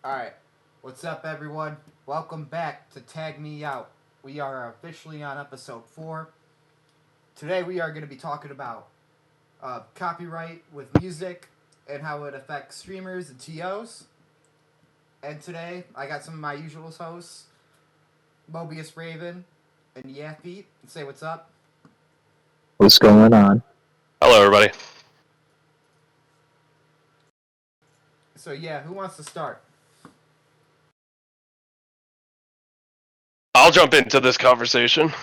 Alright, what's up, everyone? Welcome back to Tag Me Out. We are officially on episode 4. Today, we are going to be talking about copyright with music and how it affects streamers and TOs. And today, I got some of my usual hosts, Mobius Raven and Yaf Pete. Say what's up. What's going on? Hello, everybody. So, yeah, who wants to start? I'll jump into this conversation.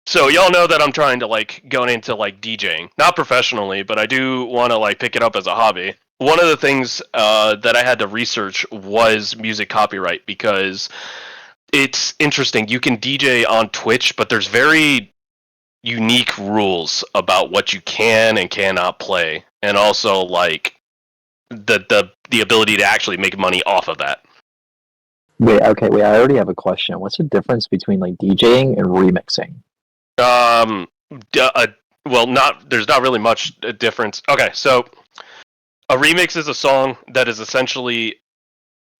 So y'all know that I'm trying to go into DJing, not professionally, but I do want to pick it up as a hobby. One of the things that I had to research was music copyright because it's interesting. You can DJ on Twitch, but there's very unique rules about what you can and cannot play, and also the ability to actually make money off of that. Wait, I already have a question. What's the difference between DJing and remixing? Um, well, not there's not really much difference. Okay, so a remix is a song that is essentially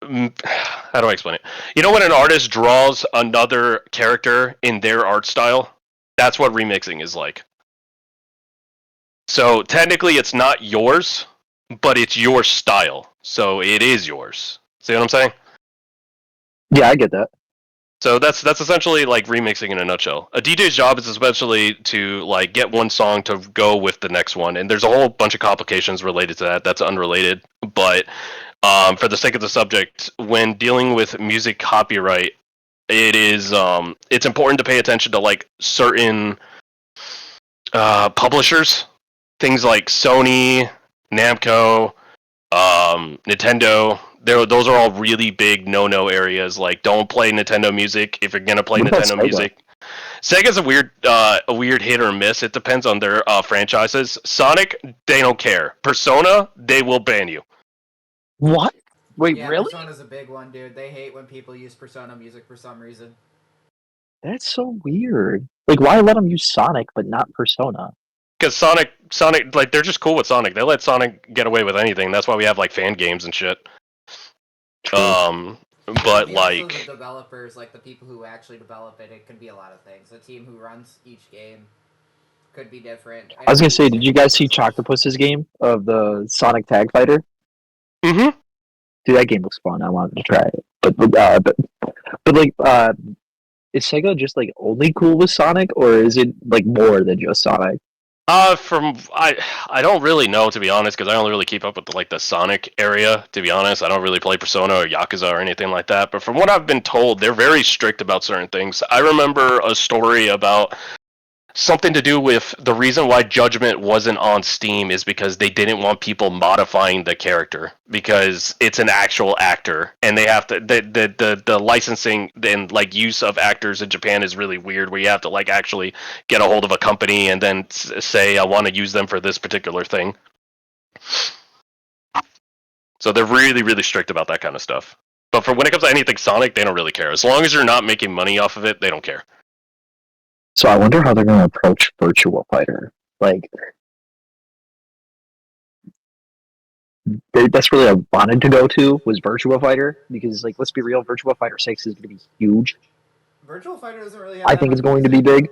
how do I explain it? You know when an artist draws another character in their art style? That's what remixing is like. So technically it's not yours, but it's your style. So it is yours. See what I'm saying? Yeah, I get that. So that's essentially remixing in a nutshell. A DJ's job is especially to get one song to go with the next one, and there's a whole bunch of complications related to that. That's unrelated, but for the sake of the subject, when dealing with music copyright, it's important to pay attention to certain publishers, things like Sony, Namco, Nintendo. Those are all really big no-no areas. Don't play Nintendo music if you're gonna play What about Nintendo Sega? music. Sega's a weird hit or miss. It depends on their franchises. Sonic, they don't care. Persona, they will ban you. What? Wait, Yeah, really? Persona's a big one, dude. They hate when people use Persona music for some reason. That's so weird. Why let them use Sonic but not Persona? Because Sonic, they're just cool with Sonic. They let Sonic get away with anything. That's why we have fan games and shit. True. But also the developers, the people who actually develop it, it could be a lot of things. The team who runs each game could be different. I was gonna say, did you guys see Choctopus's game of the Sonic Tag Fighter? Mm-hmm. Dude, that game looks fun. I wanted to try it, but is Sega just only cool with Sonic, or is it more than just Sonic? I don't really know, to be honest, because I don't really keep up with the Sonic area. To be honest, I don't really play Persona or Yakuza or anything like that. But from what I've been told, they're very strict about certain things. I remember a story about something to do with the reason why Judgment wasn't on Steam is because they didn't want people modifying the character because it's an actual actor and they have to the licensing and use of actors in Japan is really weird where you have to actually get a hold of a company and then say I want to use them for this particular thing. So they're really strict about that kind of stuff. But for when it comes to anything Sonic, they don't really care. As long as you're not making money off of it, they don't care. So I wonder how they're gonna approach Virtua Fighter. That's really I wanted to go to was Virtua Fighter because let's be real, Virtua Fighter 6 is gonna be huge. Virtual Fighter doesn't really have I that think much it's going to music, be big.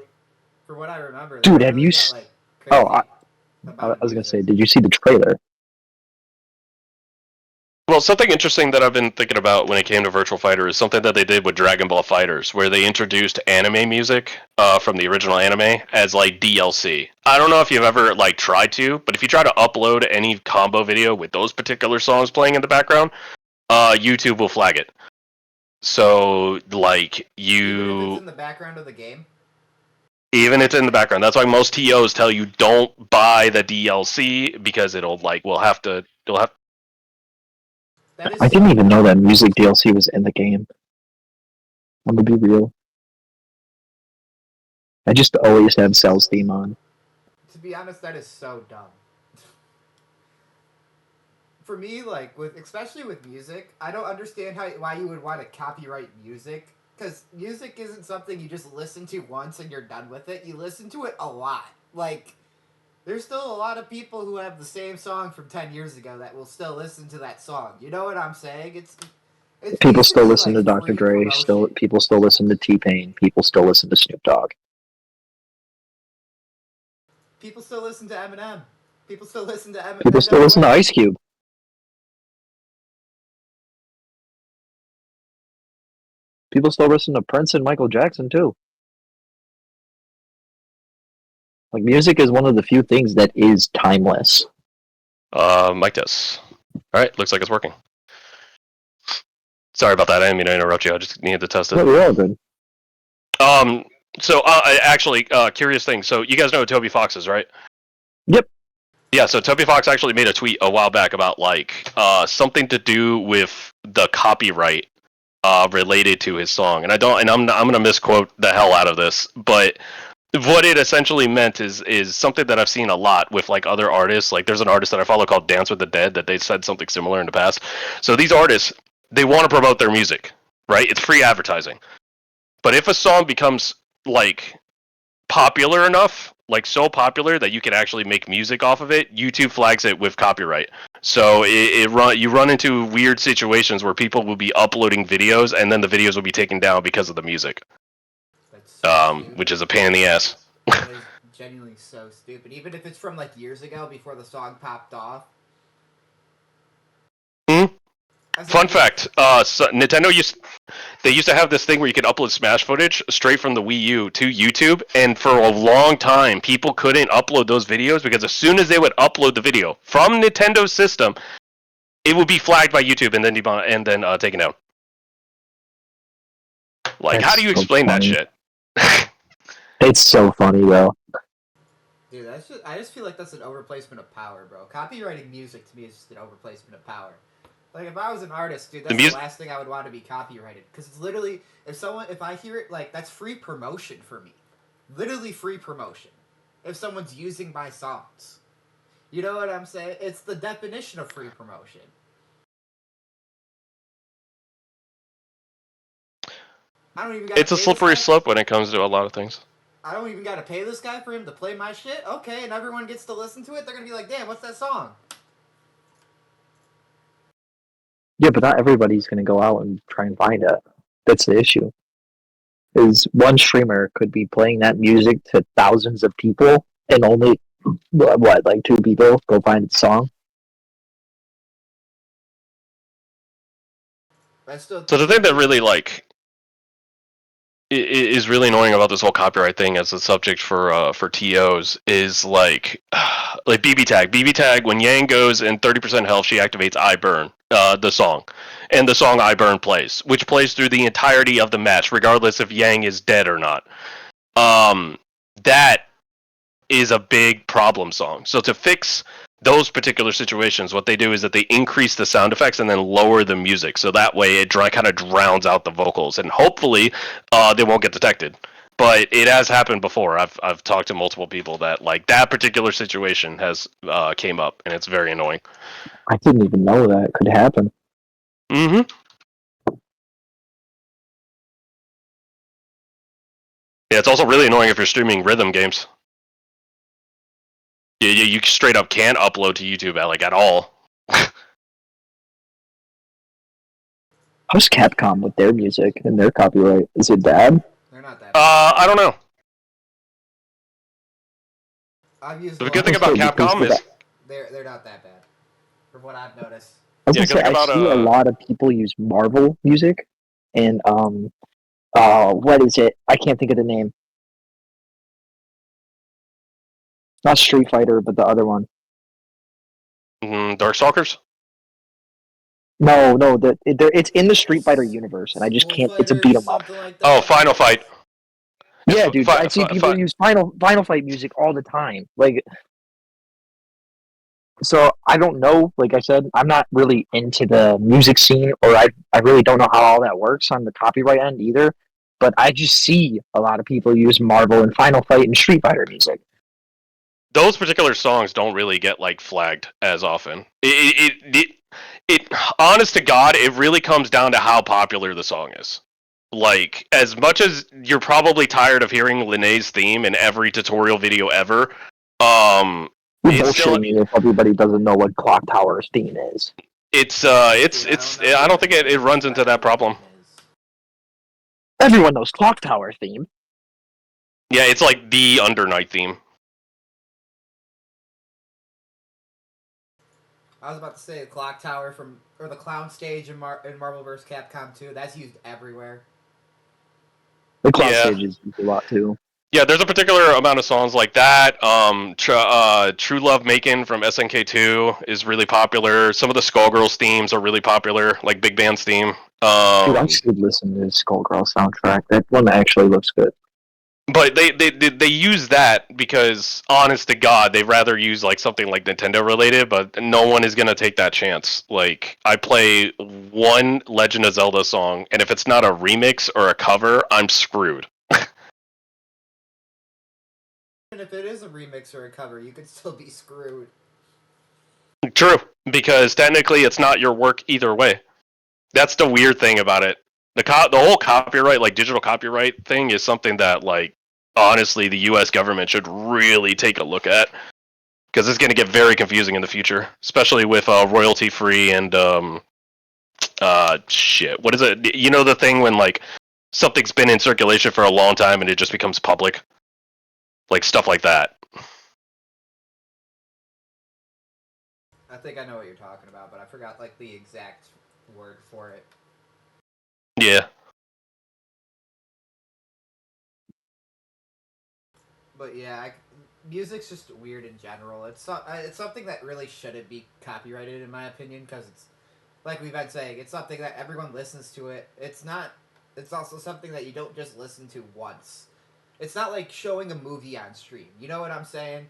For what I remember, Dude, they have really you? got Oh, crazy I about was gonna say, music. did you see the trailer? Well, something interesting that I've been thinking about when it came to Virtual Fighter is something that they did with Dragon Ball Fighters, where they introduced anime music from the original anime as DLC. I don't know if you've ever tried to, but if you try to upload any combo video with those particular songs playing in the background, YouTube will flag it. So Even if it's in the background of the game. Even if it's in the background. That's why most TOs tell you don't buy the DLC because it'll you'll have. I didn't even know that music DLC was in the game. I'm gonna be real. I just always have Cell's theme on. To be honest, that is so dumb. For me, especially with music, I don't understand why you would want to copyright music. Because music isn't something you just listen to once and you're done with it. You listen to it a lot. There's still a lot of people who have the same song from 10 years ago that will still listen to that song. You know what I'm saying? It's People still basically listen like to Dr. free Dre. promotion. People still listen to T-Pain. People still listen to Snoop Dogg. People still listen to Eminem. People still listen to People still listen to NWA. Ice Cube. People still listen to Prince and Michael Jackson too. Like, music is one of the few things that is timeless. Mic test. Alright, looks like it's working. Sorry about that, I didn't mean to interrupt you, I just needed to test it. No, we're all good. So, actually, curious thing. So, you guys know who Toby Fox is, right? Yep. Yeah, so Toby Fox actually made a tweet a while back about, like, something to do with the copyright, related to his song. And I'm gonna misquote the hell out of this, but what it essentially meant is something that I've seen a lot with like other artists. Like there's an artist that I follow called Dance with the Dead that they said something similar in the past. So these artists, they want to promote their music, right? It's free advertising. But if a song becomes like popular enough, like so popular that you can actually make music off of it, YouTube flags it with copyright. So you run into weird situations where people will be uploading videos and then the videos will be taken down because of the music. That's so stupid. Which is a pain in the ass. That is genuinely so stupid. Even if it's from like years ago before the song popped off. Fun fact: so Nintendo used to have this thing where you could upload Smash footage straight from the Wii U to YouTube, and for a long time, people couldn't upload those videos because as soon as they would upload the video from Nintendo's system, it would be flagged by YouTube and then taken down. Like, That's how do you so explain that funny. shit? It's so funny though. Dude, I just feel like that's an overplacement of power, bro. Copywriting music to me is just an overplacement of power. Like if I was an artist, dude, that's the last thing I would want to be copyrighted. Because it's literally if I hear it, like that's free promotion for me. Literally free promotion. If someone's using my songs. You know what I'm saying? It's the definition of free promotion. I don't even gotta It's a slippery slope when it comes to a lot of things. I don't even gotta pay this guy for him to play my shit? Okay, and everyone gets to listen to it, they're gonna be like, damn, what's that song? Yeah, but not everybody's going to go out and try and find it. That's the issue. Is one streamer could be playing that music to thousands of people, and only like 2 people go find the song. So the thing that really like is really annoying about this whole copyright thing as a subject for TOs is like BB tag. BB tag, when Yang goes in 30% health, she activates I Burn, the song. And the song I Burn plays, which plays through the entirety of the match, regardless if Yang is dead or not. That is a big problem song. So to fix those particular situations, what they do is that they increase the sound effects and then lower the music, so that way it kind of drowns out the vocals, and hopefully they won't get detected. But it has happened before. I've talked to multiple people that like that particular situation has came up, and it's very annoying. I didn't even know that could happen. Mm-hmm. Yeah, it's also really annoying if you're streaming rhythm games. You straight up can't upload to YouTube at all. How's Capcom with their music and their copyright? Is it bad? They're not that bad. I don't know. I've used the good thing about Capcom is they're not that bad, from what I've noticed. I was gonna say, I see a lot of people use Marvel music, and what is it? I can't think of the name. Not Street Fighter, but the other one. Darkstalkers? No, it's in the Street Fighter universe, and I just can't. It's a beat 'em up. Like oh, Final Fight. Yeah, dude, I see people use Final Fight music all the time. Like, so I don't know. Like I said, I'm not really into the music scene, or I really don't know how all that works on the copyright end either. But I just see a lot of people use Marvel and Final Fight and Street Fighter music. Those particular songs don't really get like flagged as often. It honest to God, it really comes down to how popular the song is. Like, as much as you're probably tired of hearing Linnea's theme in every tutorial video ever, You're It's still bullshitting me if everybody doesn't know what Clock Tower's theme is. it's Dude, I don't think it runs into that problem. Everyone knows Clock Tower theme. Yeah, it's like the Undernight theme. I was about to say the clock tower or the clown stage in Marvel vs. Capcom 2. That's used everywhere. The cloud Yeah. stage is used a lot too. Yeah, there's a particular amount of songs like that. True Love Makin' from SNK2 is really popular. Some of the Skullgirls themes are really popular, like Big Band's theme. Dude, I should listen to the Skullgirl soundtrack. That one actually looks good. But they use that because, honest to God, they'd rather use like something like Nintendo related. But no one is gonna take that chance. Like, I play one Legend of Zelda song, and if it's not a remix or a cover, I'm screwed. And if it is a remix or a cover, you could still be screwed. True, because technically it's not your work either way. That's the weird thing about it. The whole copyright, like digital copyright thing, is something that, like, honestly, the U.S. government should really take a look at, because it's going to get very confusing in the future, especially with royalty free and shit. What is it? You know the thing when like something's been in circulation for a long time and it just becomes public, like stuff like that. I think I know what you're talking about, but I forgot like the exact word for it. Yeah. But yeah, music's just weird in general. It's something that really shouldn't be copyrighted, in my opinion, because it's like we've been saying, it's something that everyone listens to it. It's not. It's also something that you don't just listen to once. It's not like showing a movie on stream. You know what I'm saying?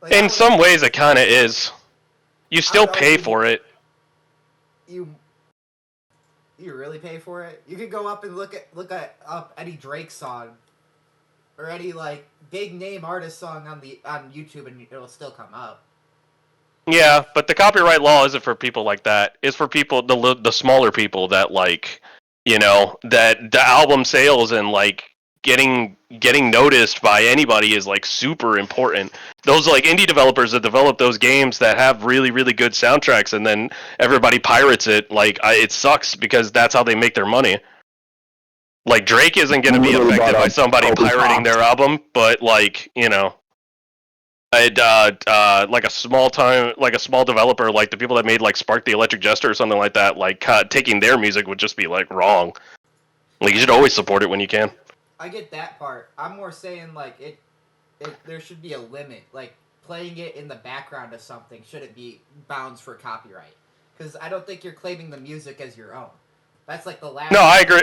Like, In some ways, it kind of is. You still pay for it. You really pay for it? You could go up and look up any Drake song or any like big name artist song on YouTube, and it'll still come up. Yeah, but the copyright law isn't for people like that. It's for people, the smaller people that, like, you know, that the album sales and like getting noticed by anybody is like super important. Those like indie developers that develop those games that have really really good soundtracks and then everybody pirates it, like it sucks because that's how they make their money. Like Drake isn't going to be affected by somebody pirating their album, but like, you know, like a small developer, like the people that made like Spark the Electric Jester or something like that, like taking their music would just be like wrong. Like you should always support it when you can. I get that part. I'm more saying like it there should be a limit. Like playing it in the background of something shouldn't be bounds for copyright. Because I don't think you're claiming the music as your own. That's like the last. No, I agree.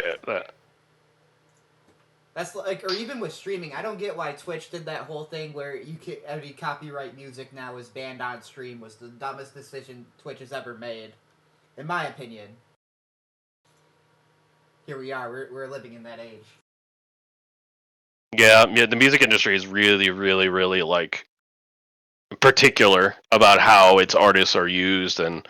That's like, or even with streaming, I don't get why Twitch did that whole thing where every copyright music now is banned on stream. Was the dumbest decision Twitch has ever made, in my opinion. Here we are. We're living in that age. Yeah, the music industry is really, really, really like particular about how its artists are used and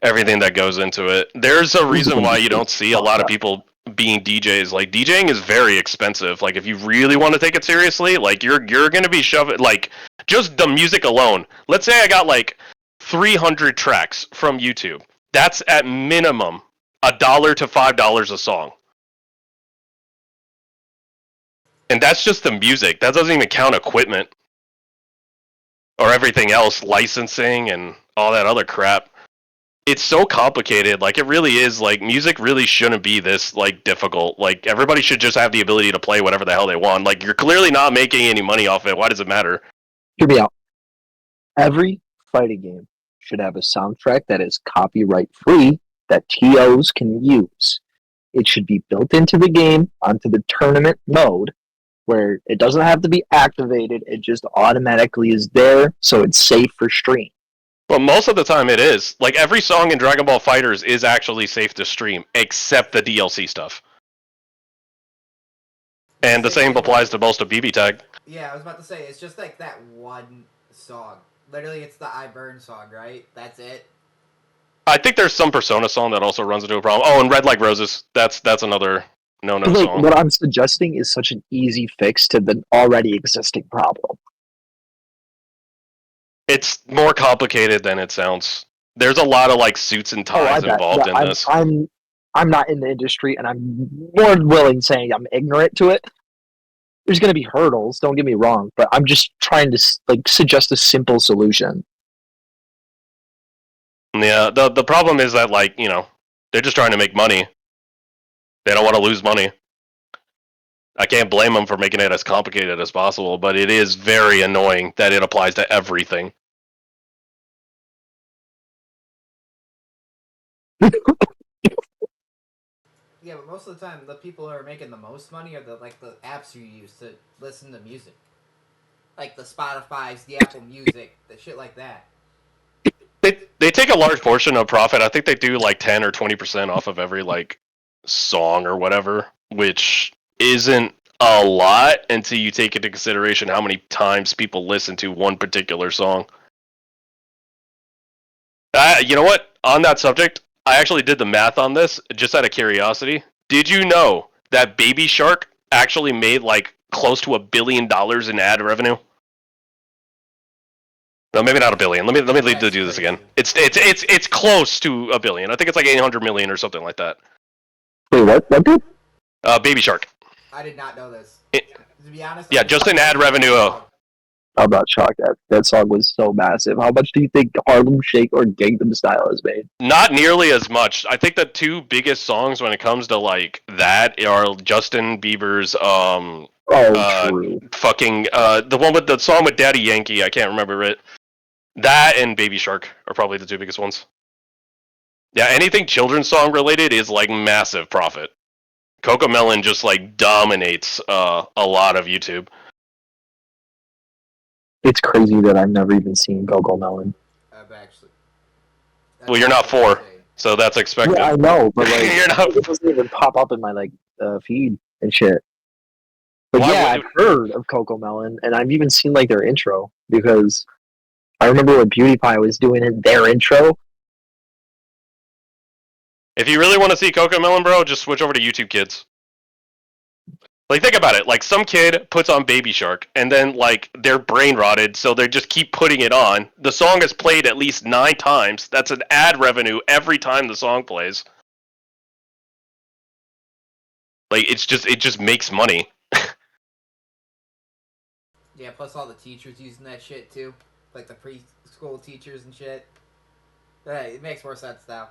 everything that goes into it. There's a reason why you don't see a lot of people being DJs. Like DJing is very expensive. Like if you really want to take it seriously, like you're gonna be shoving like just the music alone. Let's say I got like 300 tracks from YouTube. That's at minimum $1 to $5 a song. And that's just the music. That doesn't even count equipment or everything else, licensing and all that other crap. It's so complicated. Like it really is. Like music really shouldn't be this like difficult. Like everybody should just have the ability to play whatever the hell they want. Like you're clearly not making any money off it. Why does it matter? Hear me out. Every fighting game should have a soundtrack that is copyright free that TOs can use. It should be built into the game onto the tournament mode where it doesn't have to be activated. It just automatically is there, so it's safe for stream. But most of the time it is. Like every song in Dragon Ball FighterZ is actually safe to stream, except the DLC stuff. And the same applies to most of BB Tag. Yeah, I was about to say, it's just like that one song. Literally, it's the I Burn song, right? That's it. I think there's some Persona song that also runs into a problem. Oh, and Red Like Roses. That's another no-no song. What I'm suggesting is such an easy fix to the already existing problem. It's more complicated than it sounds. There's a lot of like suits and Oh, I ties bet. involved But in this. I'm not in the industry, and I'm more than willing saying I'm ignorant to it. There's going to be hurdles. Don't get me wrong, but I'm just trying to like suggest a simple solution. Yeah, the problem is that like they're just trying to make money. They don't want to lose money. I can't blame them for making it as complicated as possible, but it is very annoying that it applies to everything. Yeah, but most of the time, the people who are making the most money are the apps you use to listen to music, like the Spotify's, the Apple Music, the shit like that. They take a large portion of profit. I think they do like 10 or 20% off of every like song or whatever, which isn't a lot until you take into consideration how many times people listen to one particular song. You know what? On that subject, I actually did the math on this just out of curiosity. Did you know that Baby Shark actually made like close to $1 billion in ad revenue? No, maybe not a billion. Let me That's do this again. crazy. It's close to a billion. I think it's like 800 million or something like that. Wait, what? What did? Baby Shark. I did not know this. It, To be honest, yeah, I just in ad revenue. I'm not shocked. That song was so massive. How much do you think Harlem Shake or Gangnam Style has made? Not nearly as much. I think the two biggest songs when it comes to like that are Justin Bieber's True. fucking the one with the song with Daddy Yankee. I can't remember it. That and Baby Shark are probably the two biggest ones. Yeah, anything children's song related is like massive profit. Coco Melon just like dominates a lot of YouTube. It's crazy that I've never even seen Coco Melon. actually. Well, you're not 4, so that's expected. Yeah, I know, but like You're not. it doesn't even pop up in my feed and shit. But Why yeah, would I've it? heard of Coco Melon, and I've even seen like their intro because I remember when PewDiePie was doing their intro. If you really want to see Coco Melon, bro, just switch over to YouTube Kids. Like, think about it. Like, some kid puts on Baby Shark, and then, like, they're brain rotted, so they just keep putting it on. The song is played at least 9 times. That's an ad revenue every time the song plays. Like, it just makes money. Yeah, plus all the teachers using that shit too, like the preschool teachers and shit. Hey, it makes more sense now.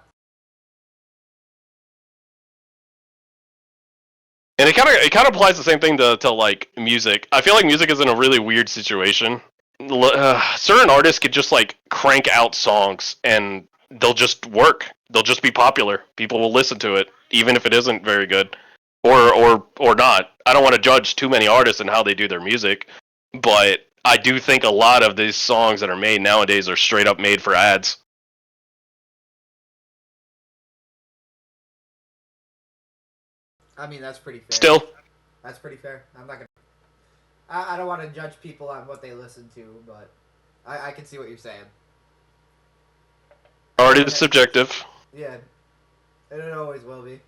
And it kind of applies the same thing to like music. I feel like music is in a really weird situation. Certain artists could just like crank out songs and they'll just work. They'll just be popular. People will listen to it even if it isn't very good or not. I don't want to judge too many artists and how they do their music, but I do think a lot of these songs that are made nowadays are straight up made for ads. I mean, that's pretty fair. Still, That's pretty fair. I'm not gonna. I don't want to judge people on what they listen to, but I can see what you're saying. art is subjective. Yeah, and it always will be.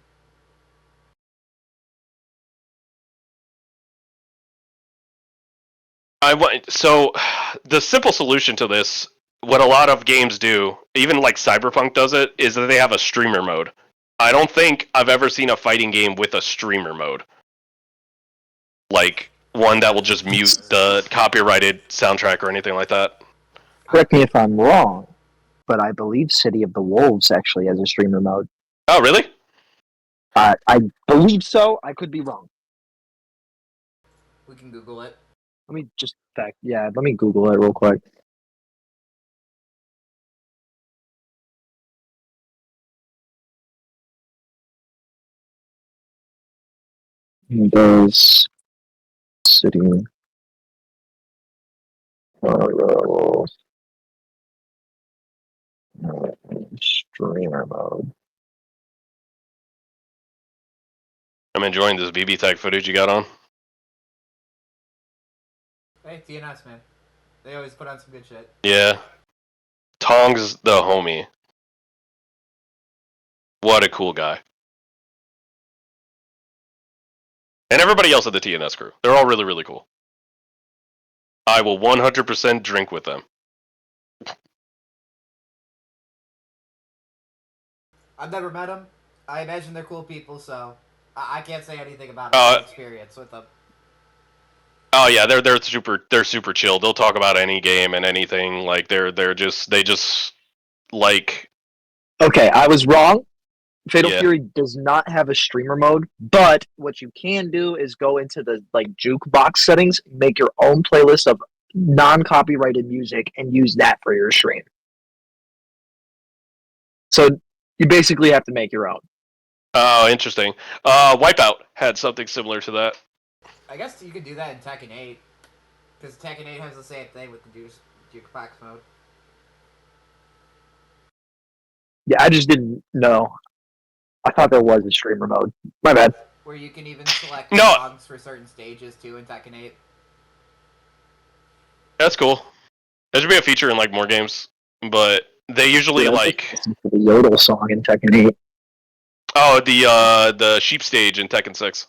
So the simple solution to this, what a lot of games do, even like Cyberpunk does it, is that they have a streamer mode. I don't think I've ever seen a fighting game with a streamer mode. Like one that will just mute the copyrighted soundtrack or anything like that. Correct me if I'm wrong, but I believe City of the Wolves actually has a streamer mode. Oh, really? I believe so. I could be wrong. We can Google it. Let me just let me Google it real quick. Does City streamer mode? I'm enjoying this BB tag footage you got on. Hey, TNS man, they always put on some good shit. Yeah. Tong's the homie. What a cool guy. And everybody else at the TNS crew. They're all really, really cool. I will 100% drink with them. I've never met them. I imagine they're cool people, so I can't say anything about Uh, my experience with them. oh yeah, they're super chill. They'll talk about any game and anything. Like they just like Okay, I was wrong. Fatal yeah. Fury does not have a streamer mode, but what you can do is go into the like jukebox settings, make your own playlist of non-copyrighted music, and use that for your stream. So you basically have to make your own. Oh, interesting. Wipeout had something similar to that. I guess you could do that in Tekken 8, because Tekken 8 has the same thing with the jukebox mode. Yeah, I just didn't know. I thought there was a streamer mode. My bad. Where you can even select No, songs for certain stages too in Tekken 8. that's cool. That should be a feature in like more games, but they usually Dude, I like just listened to the Yodel song in Tekken 8. oh the sheep stage in Tekken 6.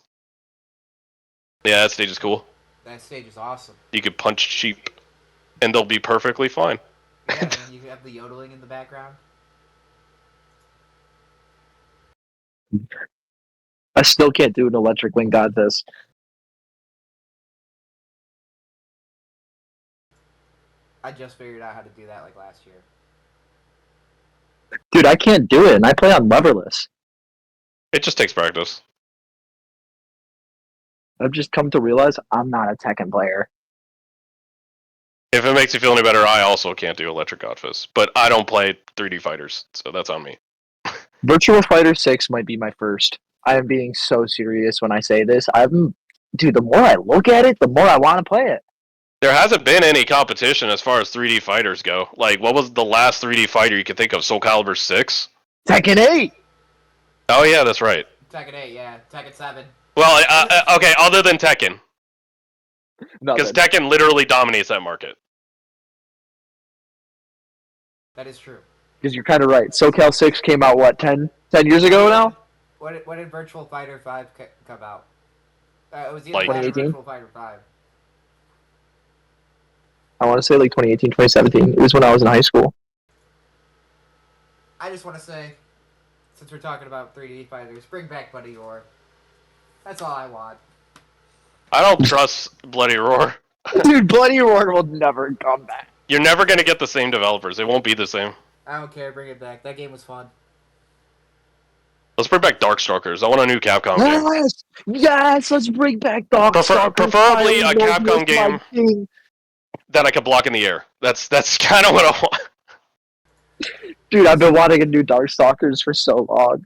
Yeah, that stage is cool. That stage is awesome. You could punch sheep, and they'll be perfectly fine. Yeah, and you have the yodeling in the background. I still can't do an Electric Wing contest. I just figured out how to do that like last year. Dude, I can't do it, and I play on leverless. It just takes practice. I've just come to realize I'm not a Tekken player. If it makes you feel any better, I also can't do Electric Godfist, but I don't play 3D fighters, so that's on me. Virtual Fighter 6 might be my first. I am being so serious when I say this. Dude, the more I look at it, the more I want to play it. There hasn't been any competition as far as 3D fighters go. Like, what was the last 3D fighter you could think of? Soul Calibur 6? Tekken 8! Oh yeah, that's right. Tekken 8, yeah. Tekken 7. Well, okay, other than Tekken. Because Nothing. Tekken literally dominates that market. That is true. Because you're kind of right. SoCal 6 came out, what, 10 years ago now? When did Virtual Fighter 5 come out? It was either Like- that or 2018? Virtual Fighter 5. I want to say like 2018, 2017. It was when I was in high school. I just want to say, since we're talking about 3D fighters, bring back Buddy Roar. That's all I want. I don't trust Bloody Roar. Dude, Bloody Roar will never come back. You're never gonna get the same developers. It won't be the same. I don't care, bring it back. That game was fun. Let's bring back Darkstalkers. I want a new Capcom game. Yes! Yes! Let's bring back Darkstalkers. Preferably a Capcom game game. that I can block in the air. That's kind of what I want. Dude, I've been wanting a new Darkstalkers for so long.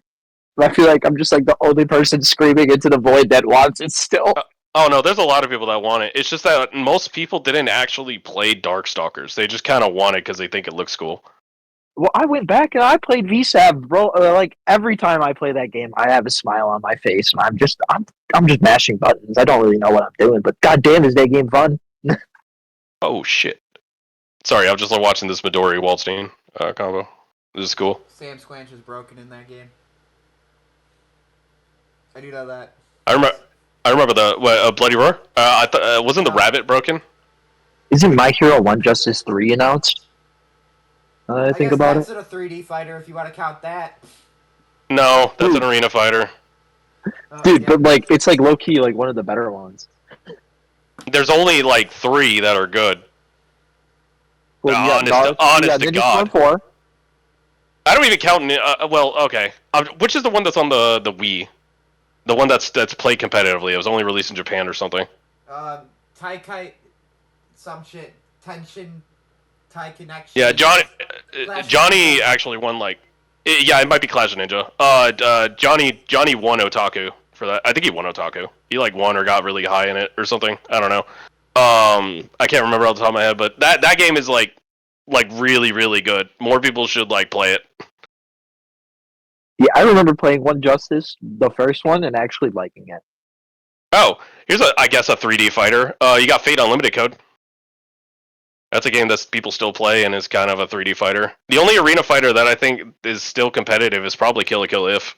But I feel like I'm just like the only person screaming into the void that wants it still. Oh no, there's a lot of people that want it. It's just that most people didn't actually play Darkstalkers. They just kind of want it because they think it looks cool. Well, I went back and I played VSAB, bro. Like every time I play that game, I have a smile on my face, and I'm just mashing buttons. I don't really know what I'm doing, but goddamn, is that game fun? Oh shit! Sorry, I was just watching this Midori Waldstein combo. This is cool. Sam Squanch is broken in that game. I do know that. I remember the Bloody Roar. I thought wasn't the rabbit broken? Isn't My Hero One Justice 3 announced? I think guess about that's it. a 3D fighter if you want to count that. No, that's Dude. an arena fighter. Dude, Yeah. but like it's like low key like one of the better ones. There's only like 3 that are good. Well, you got Honest to Ninja God. Storm 4. I don't even count. Well, okay. Which is the one that's on the Wii? The one that's played competitively. It was only released in Japan or something. Taikai, some shit, Tension, Tai Connection. Yeah, Clash Johnny Ninja. actually won like. Yeah, it might be Clash of Ninja. Johnny won Otaku for that. I think he won Otaku. He like won or got really high in it or something. I don't know. I can't remember off the top of my head, but that game is like really really good. More people should like play it. Yeah, I remember playing One Justice, the first one, and actually liking it. Oh, here's I guess a 3D fighter. You got Fate Unlimited Code. That's a game that people still play and is kind of a 3D fighter. The only arena fighter that I think is still competitive is probably Kill la Kill If.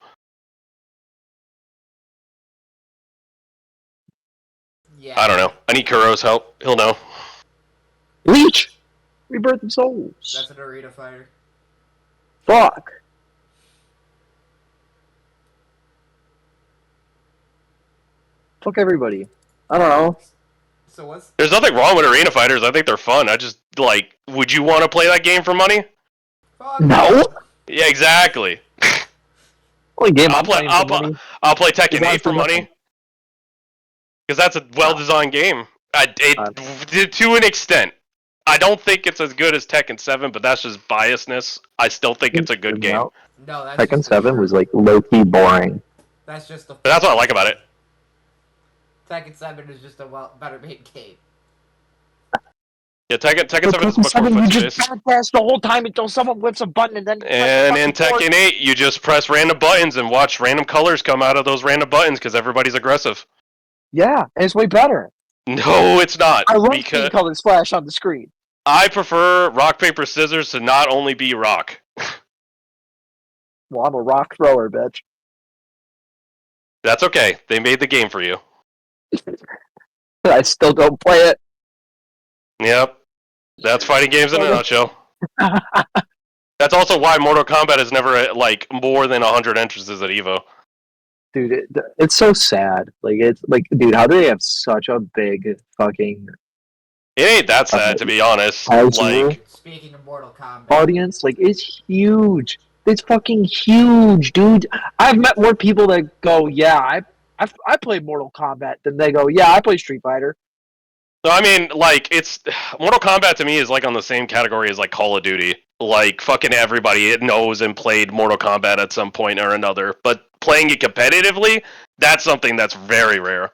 Yeah. I don't know. I need Kuro's help. He'll know. Bleach! Rebirth of Souls. That's an arena fighter. Fuck. Fuck everybody. I don't know. So what's... There's nothing wrong with arena fighters. I think they're fun. I just like, would you want to play that game for money? Fuck No. Yeah, exactly. Only game I'll I'm play. playing for money. I'll play Is Tekken not 8 for nothing. money because that's a well-designed game. To an extent. I don't think it's as good as Tekken 7, but that's just biasness. I still think it's a good game. No. No, that's Tekken just 7 was like low-key boring. That's just the... But that's what I like about it. Tekken 7 is just a better made game. Yeah, Tekken 7 is much more you foot just space. backdash the whole time until someone whips a button and then... And in Tekken 8, you just press random buttons and watch random colors come out of those random buttons because everybody's aggressive. Yeah, and it's way better. No, it's not. I love because seeing colors flash on the screen. I prefer rock, paper, scissors to not only be rock. Well, I'm a rock thrower, bitch. That's okay. They made the game for you. I still don't play it. Yep. That's fighting games in a nutshell. That's also why Mortal Kombat is never like more than 100 entrances at EVO. Dude, it's so sad. Like, it's like, dude, how do they have such a big fucking It ain't that sad, to be honest. Like, Speaking of Mortal Kombat, audience? Like, it's huge. It's fucking huge, dude. I've met more people that go, yeah, I play Mortal Kombat than they go, yeah, I play Street Fighter. so I mean, like, it's Mortal Kombat to me is like on the same category as like Call of Duty. Like, fucking everybody knows and played Mortal Kombat at some point or another. But playing it competitively, that's something that's very rare.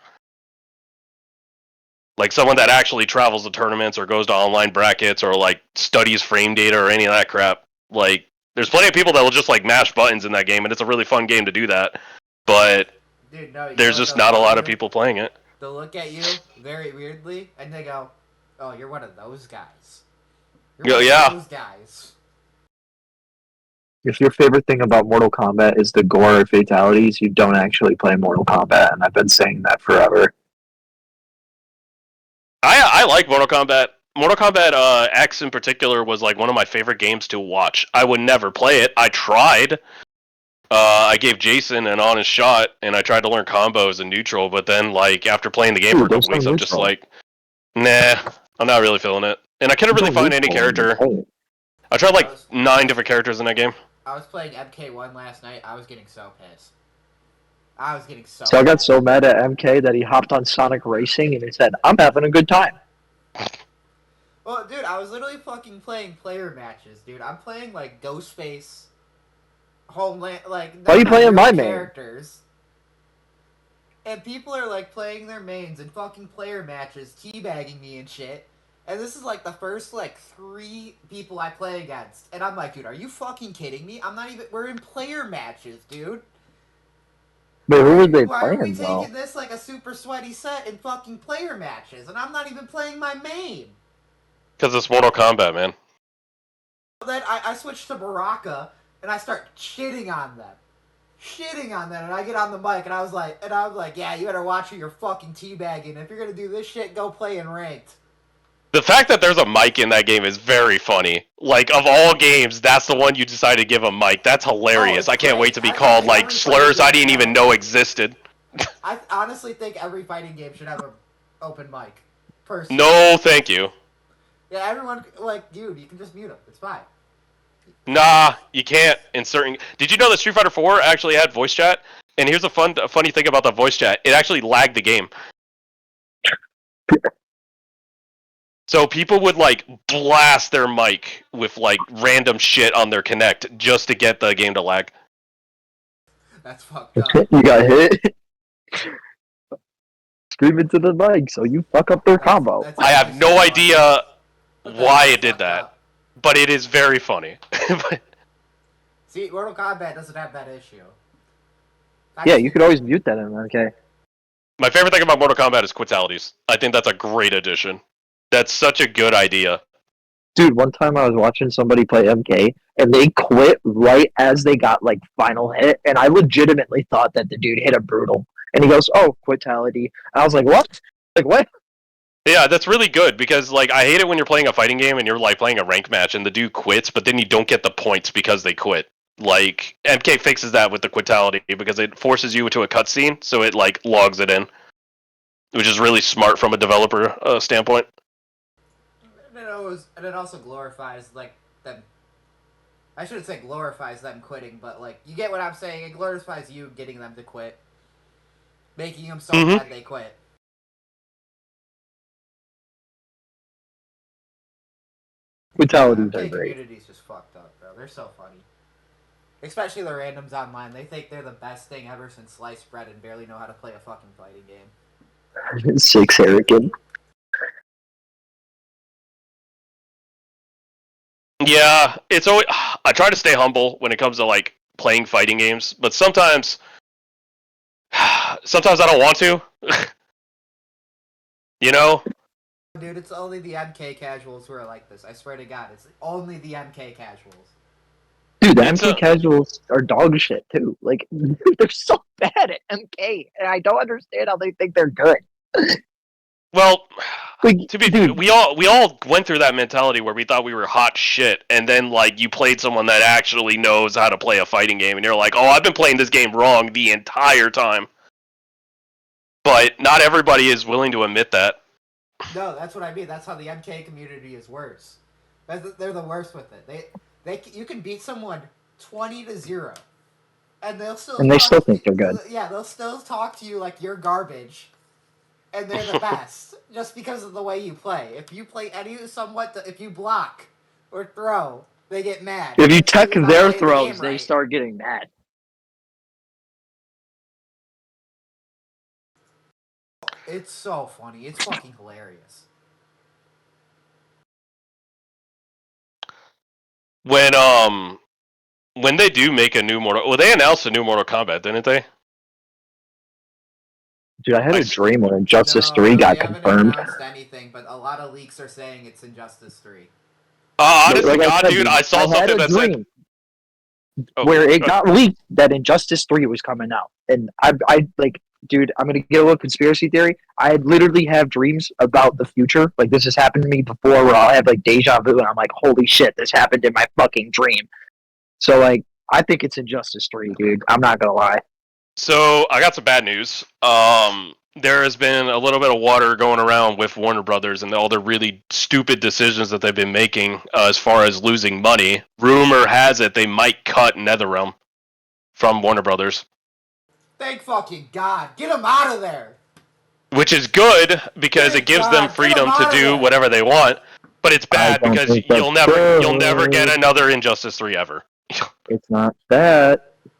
Like someone that actually travels to tournaments or goes to online brackets or like studies frame data or any of that crap. Like, there's plenty of people that will just like mash buttons in that game, and it's a really fun game to do that. But dude, no, there's just not a lot of people playing it. They'll look at you very weirdly, and they go, "Oh, you're one of those guys." You're one of those guys. If your favorite thing about Mortal Kombat is the gore or fatalities, you don't actually play Mortal Kombat, and I've been saying that forever. I like Mortal Kombat. Mortal Kombat X in particular was like one of my favorite games to watch. I would never play it. I tried. I gave Jason an honest shot, and I tried to learn combos and neutral, but then, like, after playing the game for a couple weeks, I'm just like, nah, I'm not really feeling it. And I couldn't really find any character. I tried, like, 9 different characters in that game. I was playing MK1 last night. I was getting so pissed. So I got so mad at MK that he hopped on Sonic Racing and he said, I'm having a good time. Well, dude, I was literally fucking playing player matches, dude. I'm playing, like, Ghostface... Homeland, like, why are you playing my main? Characters. And people are like playing their mains and fucking player matches, teabagging me and shit. And this is like the first like 3 people I play against. And I'm like, dude, are you fucking kidding me? I'm not even, we're in player matches, dude. But who were they Why playing, are we though? taking this like a super sweaty set in fucking player matches? And I'm not even playing my main. Because it's Mortal Kombat, man. Then I switched to Baraka. And I start shitting on them. And I get on the mic, and I was like, yeah, you better watch who you're fucking teabagging. If you're gonna do this shit, go play in ranked. The fact that there's a mic in that game is very funny. Like, of all games, that's the one you decided to give a mic. That's hilarious. I can't wait to be called, like, slurs I didn't even know existed. I honestly think every fighting game should have an open mic. Personally. No, thank you. Yeah, everyone, like, dude, you can just mute them. It's fine. Nah, you can't in certain... Did you know that Street Fighter 4 actually had voice chat? And here's a funny thing about the voice chat. It actually lagged the game. So people would, like, blast their mic with, like, random shit on their Kinect just to get the game to lag. That's fucked up. You got hit? Scream into the mic so you fuck up their combo. I have no idea why it did that. But it is very funny. See, Mortal Kombat doesn't have that issue. Yeah, you could always mute that in MK. My favorite thing about Mortal Kombat is quitalities. I think that's a great addition. That's such a good idea. Dude, one time I was watching somebody play MK, and they quit right as they got, like, final hit, and I legitimately thought that the dude hit a brutal. And he goes, oh, quitality. And I was like, what? Like, what? Yeah, that's really good, because, like, I hate it when you're playing a fighting game and you're, like, playing a rank match and the dude quits, but then you don't get the points because they quit. Like, MK fixes that with the quitality, because it forces you into a cutscene, so it, like, logs it in. which is really smart from a developer standpoint. And it also glorifies like them. I shouldn't say glorifies them quitting, but like you get what I'm saying. It glorifies you getting them to quit, making them so Mhm. mad they quit. Fatalities are MK great. community's just fucked up, bro. They're so funny. Especially the randoms online. They think they're the best thing ever since sliced bread and barely know how to play a fucking fighting game. 6 arrogant. Yeah, it's always. I try to stay humble when it comes to like playing fighting games, but sometimes I don't want to. You know? Dude, it's only the MK casuals who are like this. I swear to God, it's only the MK casuals. Dude, the It's MK casuals are dog shit too. Like they're so bad at MK, and I don't understand how they think they're good. well, Like, to be dude, we all went through that mentality where we thought we were hot shit, and then like you played someone that actually knows how to play a fighting game, and you're like, oh, I've been playing this game wrong the entire time. But not everybody is willing to admit that. No, that's what I mean. That's how the MK community is worse. They're the worst with it. You can beat someone 20-0, and they'll still and they talk. still think they're good. Yeah, they'll still talk to you like you're garbage, and they're the best just because of the way you play. If you play if you block or throw, they get mad. If you So tech you're not their playing the game throws, they right. start getting mad. It's so funny. It's fucking hilarious. When they do make a new Mortal, well, they announced a new Mortal Kombat, didn't they? Dude, I had a dream where Injustice No, 3 they got haven't confirmed. announced anything, but a lot of leaks are saying it's Injustice 3. Honest to Like I God, said, dude, dude, I saw I had something a that said, dream oh, where it got leaked that Injustice 3 was coming out. And I like, dude, I'm going to get a little conspiracy theory. I literally have dreams about the future. Like, this has happened to me before where I'll have, like, deja vu, and I'm like, holy shit, this happened in my fucking dream. So, like, I think it's Injustice 3, dude. I'm not going to lie. So I got some bad news. There has been a little bit of water going around with Warner Brothers and all the really stupid decisions that they've been making as far as losing money. Rumor has it they might cut NetherRealm from Warner Brothers, Thank fucking God. Get him out of there. which is good because it Thank gives them God. Get him freedom to out of do there. whatever they want. But it's I bad don't because think that's you'll never get good. another Injustice 3 ever. It's not that. I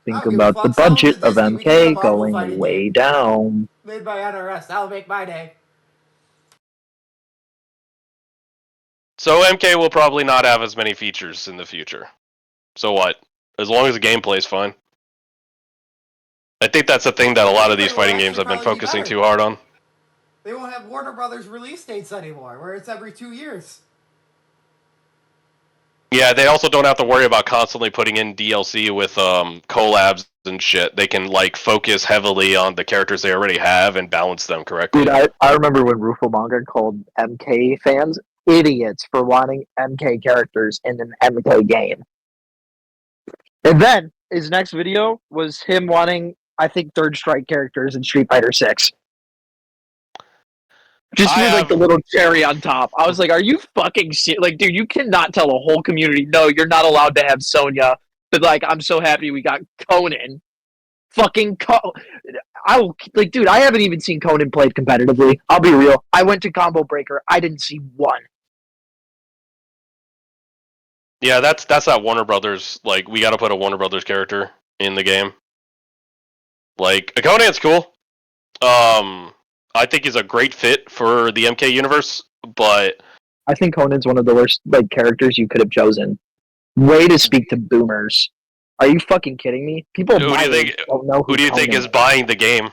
Think don't give a about the fuck. Sell him budget to of Disney. We can get a MK Marvel going fighting way game down. made by NRS. That'll make my day. So MK will probably not have as many features in the future. So what? As long as the gameplay is fine. I think that's the thing that a lot of these Gameplay will fighting games actually have been probably be focusing better. too hard on. They won't have Warner Brothers release dates anymore, where it's every 2 years. Yeah, they also don't have to worry about constantly putting in DLC with collabs and shit. They can like focus heavily on the characters they already have and balance them correctly. Dude, I remember when Rufo Manga called MK fans idiots for wanting MK characters in an MK game. And then his next video was him wanting, I think, Third Strike characters in Street Fighter 6. Just with like the little cherry on top. I was like, are you fucking serious? Like, dude, you cannot tell a whole community, no, you're not allowed to have Sonya. But like, I'm so happy we got Conan. Fucking like, dude, I haven't even seen Conan played competitively. I'll be real. I went to Combo Breaker. I didn't see one. Yeah, that's that Warner Brothers. Like, we got to put a Warner Brothers character in the game. Like, Conan's cool. I think he's a great fit for the MK universe, but I think Conan's one of the worst like characters you could have chosen. Way to speak to boomers. Are you fucking kidding me? People who do you think? don't know Who do you think Conan is buying the game?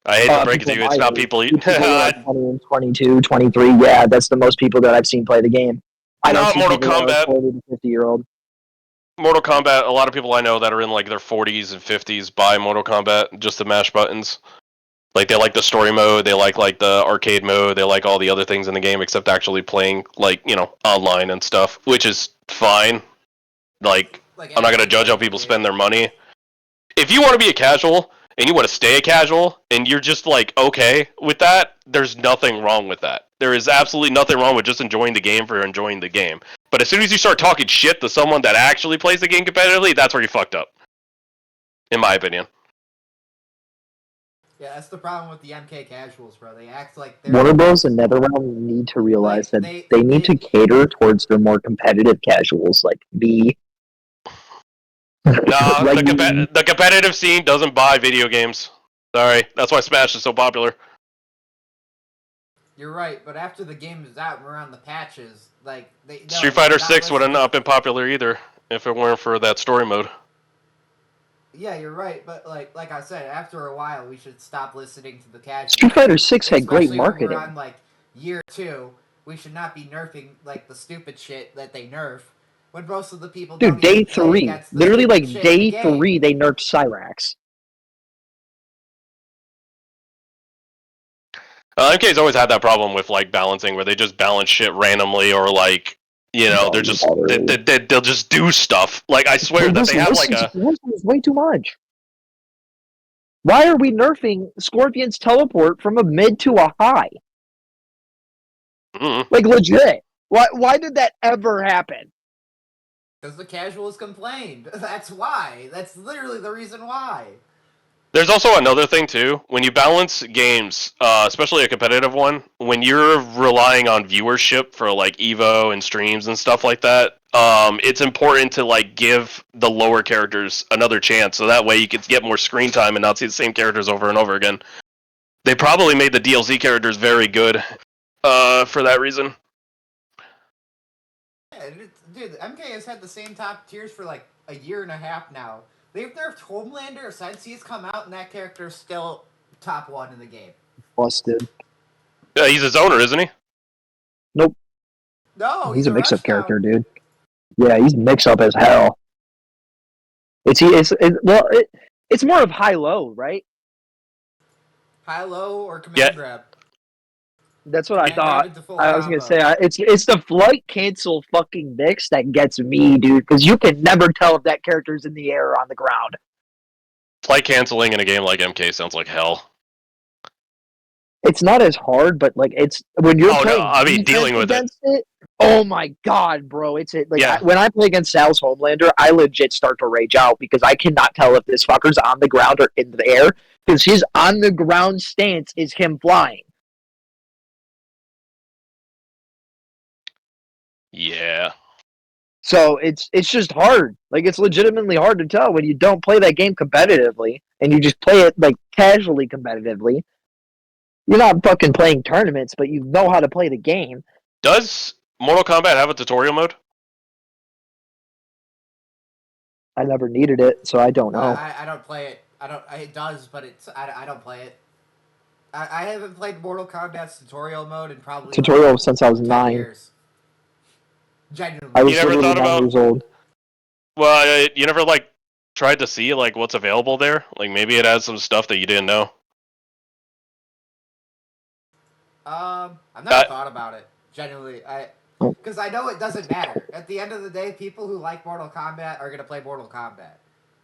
I hate to break it to you. It's not people. People who are 20 and 22, 23. Yeah, that's the most people that I've seen play the game. I don't Not see Mortal people that are Kombat. 40 to 50-year-old. Mortal Kombat. A lot of people I know that are in like their 40s and 50s buy Mortal Kombat just to mash buttons. Like, they like the story mode, they like the arcade mode, they like all the other things in the game except actually playing, like, you know, online and stuff, which is fine. Like I'm not gonna judge how people spend their money. If you want to be a casual and you want to stay a casual, and you're just like okay with that, there's nothing wrong with that. There is absolutely nothing wrong with just enjoying the game for enjoying the game. But as soon as you start talking shit to someone that actually plays the game competitively, that's where you fucked up, in my opinion. Yeah, that's the problem with the MK casuals, bro. They act like they're Warner Bros. And NetherRealm need to realize like that they need to cater towards their more competitive casuals, like me. No, Like the competitive scene doesn't buy video games. Sorry, that's why Smash is so popular. You're right, but after the game is out and we're on the patches, like Street Fighter 6 would have not been popular either if it weren't for that story mode. Yeah, you're right, but like I said, after a while, we should stop listening to the casuals. Street Fighter 6 had great Especially when marketing. we're on like year 2, we should not be nerfing like the stupid shit that they nerf. When most of the people Dude, don't day even play 3, against the literally stupid like shit in day the game. 3, they nerfed Cyrax. MK's always had that problem with like balancing, where they just balance shit randomly, or like they're just they'll just do stuff. Like I swear that they have like a. It's way too much. Why are we nerfing Scorpion's teleport from a mid to a high? Mm. Like legit. Why did that ever happen? Because the casuals complained. That's why. That's literally the reason why. There's also another thing too. When you balance games, especially a competitive one, when you're relying on viewership for like Evo and streams and stuff like that, it's important to like give the lower characters another chance, so that way you can get more screen time and not see the same characters over and over again. They probably made the DLC characters very good, for that reason. Yeah, dude, MK has had the same top tiers for like a year and a half now. They've nerfed Homelander since he's come out, and that character's still top 1 in the game. Busted. Yeah, he's a zoner, isn't he? Nope. No, he's a mix-up rush character, dude. Yeah, he's mix-up as hell. It's more of high-low, right? High-low or command grab. That's what I thought. I was combo. gonna say it's the flight cancel fucking mix that gets me, dude. Because you can never tell if that character's in the air or on the ground. Flight canceling in a game like MK sounds like hell. It's not as hard, but like it's when you're playing dealing with against it. Oh my god, bro! It's like yeah. when I play against Sal's Homelander, I legit start to rage out because I cannot tell if this fucker's on the ground or in the air because his on the ground stance is him flying. Yeah. So it's just hard. Like it's legitimately hard to tell when you don't play that game competitively and you just play it like casually competitively. You're not fucking playing tournaments, but you know how to play the game. Does Mortal Kombat have a tutorial mode? I never needed it, so I don't know. I don't play it. It does, but I don't play it. I haven't played Mortal Kombat's tutorial mode in probably tutorial since I was 9 years. Genuinely. I was you never thought 9 years old. Well, you never like tried to see like what's available there? Like maybe it has some stuff that you didn't know. I've never thought about it. Genuinely, because I know it doesn't matter. At the end of the day, people who like Mortal Kombat are gonna play Mortal Kombat.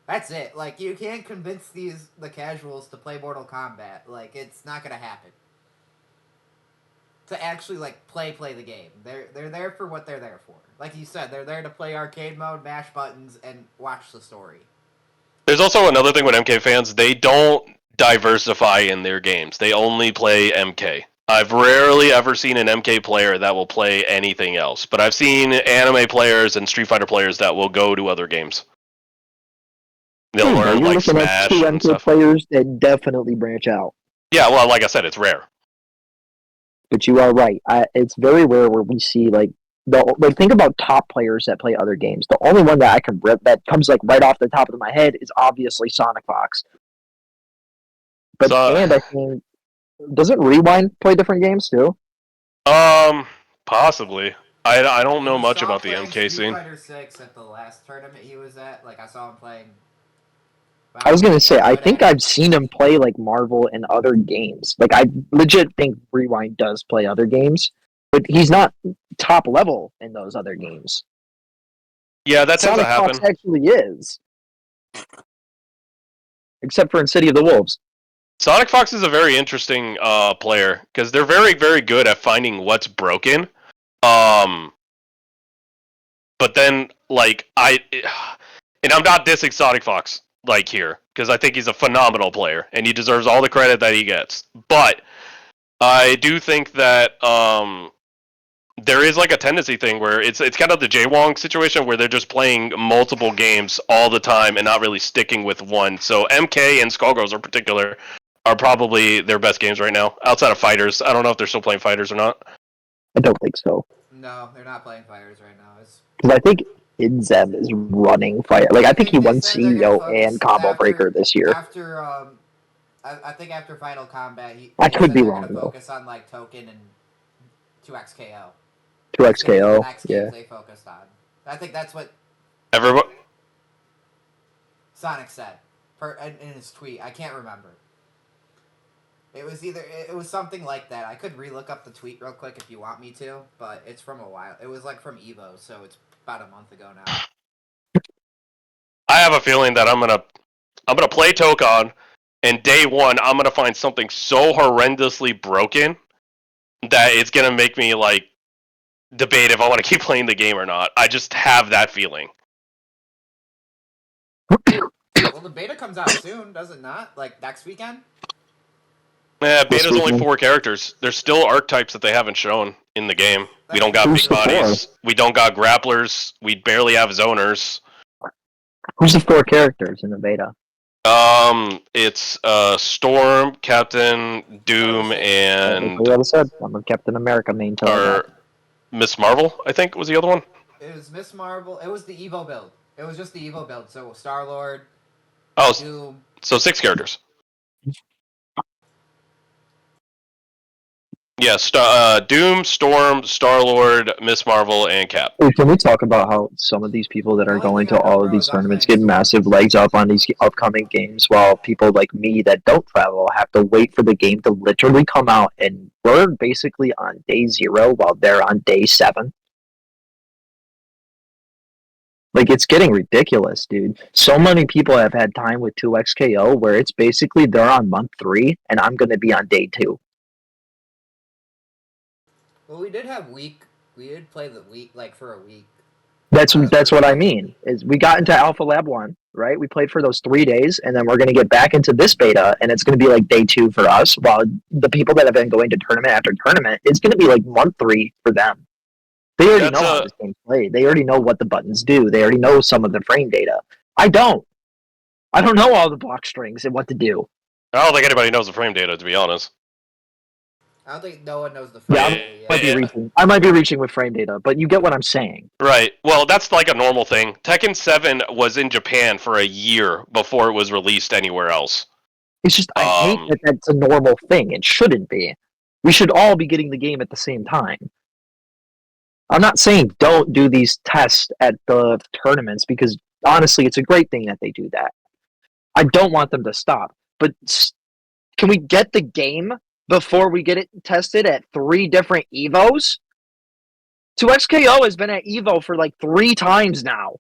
That's it. Like you can't convince the casuals to play Mortal Kombat. Like it's not gonna happen. To actually like play the game, they're there for what they're there for. Like you said, they're there to play arcade mode, mash buttons, and watch the story. There's also another thing with MK fans: they don't diversify in their games. They only play MK. I've rarely ever seen an MK player that will play anything else, but I've seen anime players and Street Fighter players that will go to other games. They'll learn like Smash two and MK stuff. Players that definitely branch out. Yeah, well, like I said, it's rare. But you are right. It's very rare where we see like think about top players that play other games. The only one that I can rip that comes like right off the top of my head is obviously Sonic Fox. But and I think doesn't Rewind play different games too? Possibly. I don't know much about the MK scene. Street Fighter 6 at the last tournament he was at. Like I saw him playing. I was gonna say, I think I've seen him play like Marvel and other games. Like I legit think Rewind does play other games, but he's not top level in those other games. Yeah, that tends to happen. Fox actually is. except for in City of the Wolves. Sonic Fox is a very interesting player because they're very, very good at finding what's broken. But then and I'm not dissing Sonic Fox like here because I think he's a phenomenal player and he deserves all the credit that he gets. But I do think that there is like a tendency thing where it's kind of the Jaywong situation where they're just playing multiple games all the time and not really sticking with one. So MK and Skullgirls in particular are probably their best games right now outside of Fighters. I don't know if they're still playing Fighters or not. I don't think so. No, they're not playing Fighters right now. Because I think Inzem is running Fire. Like, I think he They won said they're gonna CEO focus and Combo Breaker this year. I think after Final Combat, I they could said be they're wrong, gonna though. focus on like Token and 2XKO. 2XKO, The next yeah. games they focused on. I think that's what Everyone. Sonic said in his tweet. I can't remember. It was something like that. I could relook up the tweet real quick if you want me to, but it's from a while. It was like from Evo, so it's about a month ago now. I have a feeling that I'm gonna play Tokon, and day one I'm gonna find something so horrendously broken that it's gonna make me like debate if I want to keep playing the game or not. I just have that feeling. Well, the beta comes out soon, does it not? Like next weekend? Beta's only 4 characters. There's still archetypes that they haven't shown in the game. We don't got big bodies. We don't got grapplers. We barely have zoners. Who's the 4 characters in the beta? It's Storm, Captain, Doom, and Like I said, I'm a Captain America main or Miss Marvel, I think was the other one. It was Miss Marvel. It was the Evo build. It was just the Evo build. So Star-Lord, Doom. So 6 characters. Yeah, Doom, Storm, Star-Lord, Miss Marvel, and Cap. Can we talk about how some of these people that are going to all of these tournaments get massive legs up on these upcoming games, while people like me that don't travel have to wait for the game to literally come out, and we're basically on day 0 while they're on day 7? Like, it's getting ridiculous, dude. So many people have had time with 2XKO where it's basically they're on month 3, and I'm going to be on day 2. Well, we did play the week, like, for a week. That's what I mean. Is we got into Alpha Lab 1, right? We played for those 3 days, and then we're going to get back into this beta, and it's going to be like day 2 for us, while the people that have been going to tournament after tournament, it's going to be like month 3 for them. They already know how this game's played. They already know what the buttons do. They already know some of the frame data. I don't know all the block strings and what to do. I don't think anybody knows the frame data, to be honest. I don't think no one knows the frame data. I might be reaching with frame data, but you get what I'm saying. Right. Well, that's like a normal thing. Tekken 7 was in Japan for a year before it was released anywhere else. It's just, I hate that that's a normal thing. It shouldn't be. We should all be getting the game at the same time. I'm not saying don't do these tests at the tournaments, because honestly, it's a great thing that they do that. I don't want them to stop. But can we get the game before we get it tested at 3 different Evos? 2XKO has been at Evo for like 3 times now.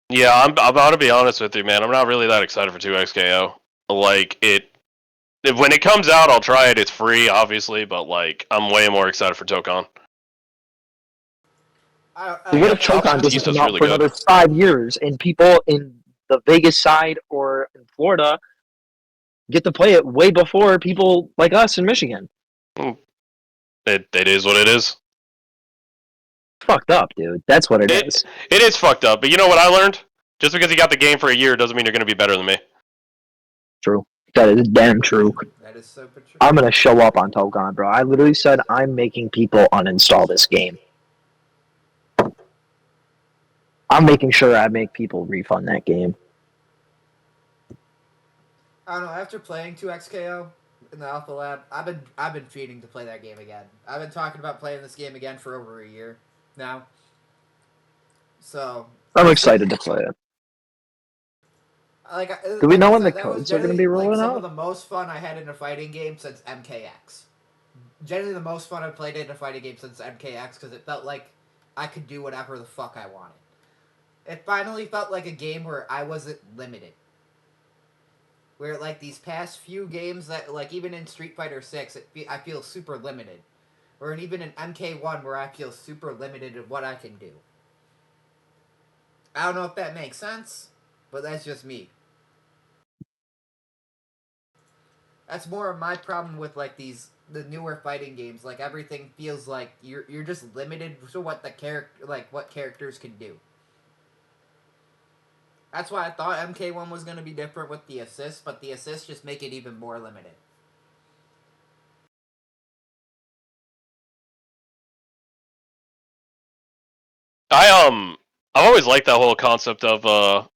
Yeah, I'm about to be honest with you, man. I'm not really that excited for 2XKO. Like, when it comes out, I'll try it. It's free, obviously, but like, I'm way more excited for Tokon. What if Tokon doesn't come out for another 5 years, and people in the Vegas side or in Florida get to play it way before people like us in Michigan? It is what it is. Fucked up, dude. That's what it is. It is fucked up, but you know what I learned? Just because you got the game for a year doesn't mean you're going to be better than me. True. That is damn true. That is super true. I'm going to show up on Tokon, bro. I literally said I'm making people uninstall this game. I'm making sure I make people refund that game. I don't know. After playing 2XKO in the Alpha Lab, I've been feeding to play that game again. I've been talking about playing this game again for over a year now. So I'm excited to play it. Do we know when the codes are going to be rolling out? Some of the most fun I had in a fighting game since MKX. Generally, the most fun I've played in a fighting game since MKX, because it felt like I could do whatever the fuck I wanted. It finally felt like a game where I wasn't limited. Where like these past few games that like even in Street Fighter 6, I feel super limited. Or even in MK1 where I feel super limited in what I can do. I don't know if that makes sense, but that's just me. That's more of my problem with like the newer fighting games. Like everything feels like you're just limited to what the character what characters can do. That's why I thought MK1 was gonna be different with the assists, but the assists just make it even more limited. I've always liked that whole concept of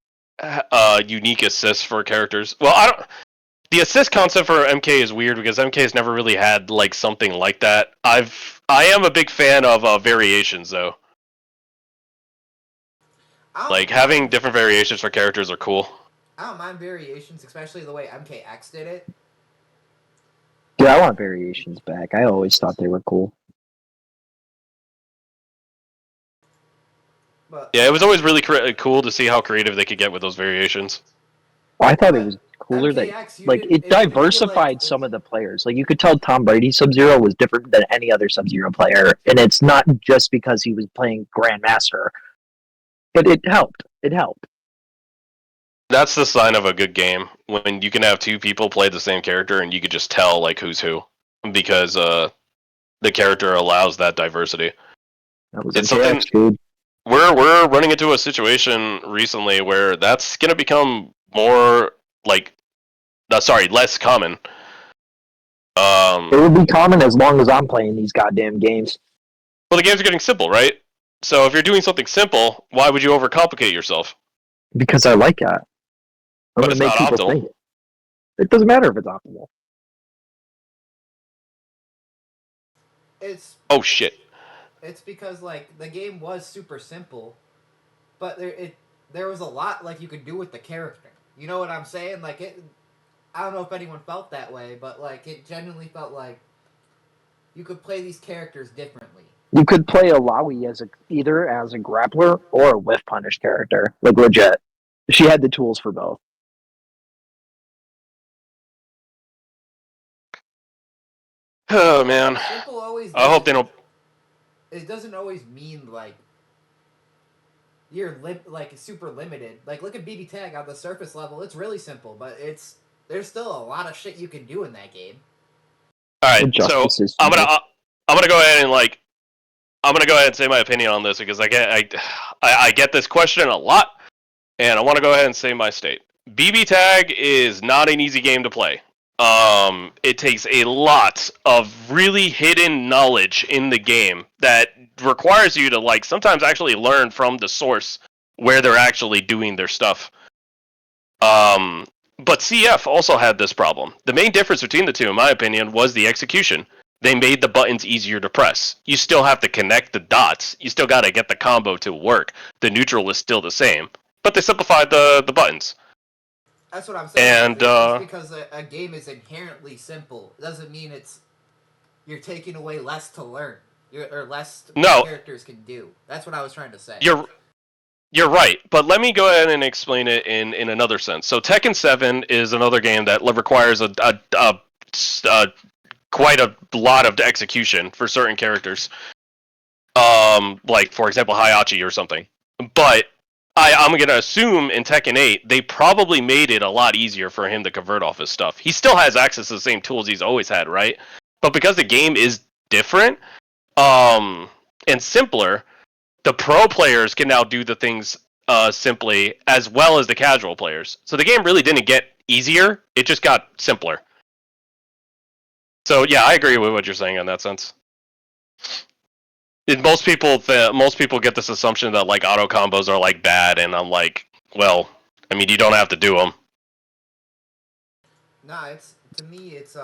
unique assists for characters. Well, I don't. The assist concept for MK is weird because MK has never really had like something like that. I am a big fan of variations though. Like having different variations for characters are cool. I don't mind variations, especially the way MKX did it. Yeah, I want variations back. I always thought they were cool. But Yeah, it was always really cool to see how creative they could get with those variations. I thought it was cooler MKX, that like it diversified some of the players. Like you could tell Tom Brady Sub-Zero was different than any other Sub-Zero player, and it's not just because he was playing Grandmaster, but it helped. It helped. That's the sign of a good game when you can have two people play the same character and you could just tell like who's who because the character allows that diversity. That was it's MKX, something dude. We're running into a situation recently where that's gonna become more like less common. It would be common as long as I'm playing these goddamn games. Well, the games are getting simple, right? So if you're doing something simple, why would you overcomplicate yourself? Because I like that. But it's not optimal. Think. It doesn't matter if it's optimal. Oh shit. It's because like the game was super simple, but there was a lot like you could do with the character. You know what I'm saying? Like it. I don't know if anyone felt that way, but like it genuinely felt like you could play these characters differently. You could play Alawi either as a grappler or a whiff punish character, like legit. She had the tools for both. Oh man. Simple always. I hope they don't. It doesn't always mean like you're like super limited. Like look at BB Tag on the surface level. It's really simple, but there's still a lot of shit you can do in that game. All right, so I'm gonna go ahead and I'm gonna go ahead and say my opinion on this because I get this question a lot, and I want to go ahead and say my state. BB Tag is not an easy game to play. It takes a lot of really hidden knowledge in the game that requires you to like sometimes actually learn from the source where they're actually doing their stuff. But CF also had this problem. The main difference between the two, in my opinion, was the execution. They made the buttons easier to press. You still have to connect the dots. You still got to get the combo to work. The neutral is still the same, but they simplified the buttons. That's what I'm saying. And just because a game is inherently simple doesn't mean you're taking away less to learn or less characters can do. That's what I was trying to say. You're right, but let me go ahead and explain it in another sense. So Tekken 7 is another game that requires quite a lot of execution for certain characters. Like, for example, Hayachi or something. But I'm going to assume in Tekken 8, they probably made it a lot easier for him to convert off his stuff. He still has access to the same tools he's always had, right? But because the game is different and simpler, the pro players can now do the things simply as well as the casual players. So the game really didn't get easier, it just got simpler. So yeah, I agree with what you're saying in that sense. Most people get this assumption that like auto combos are like bad, and I'm like, well, I mean, you don't have to do them. Nah, to me it's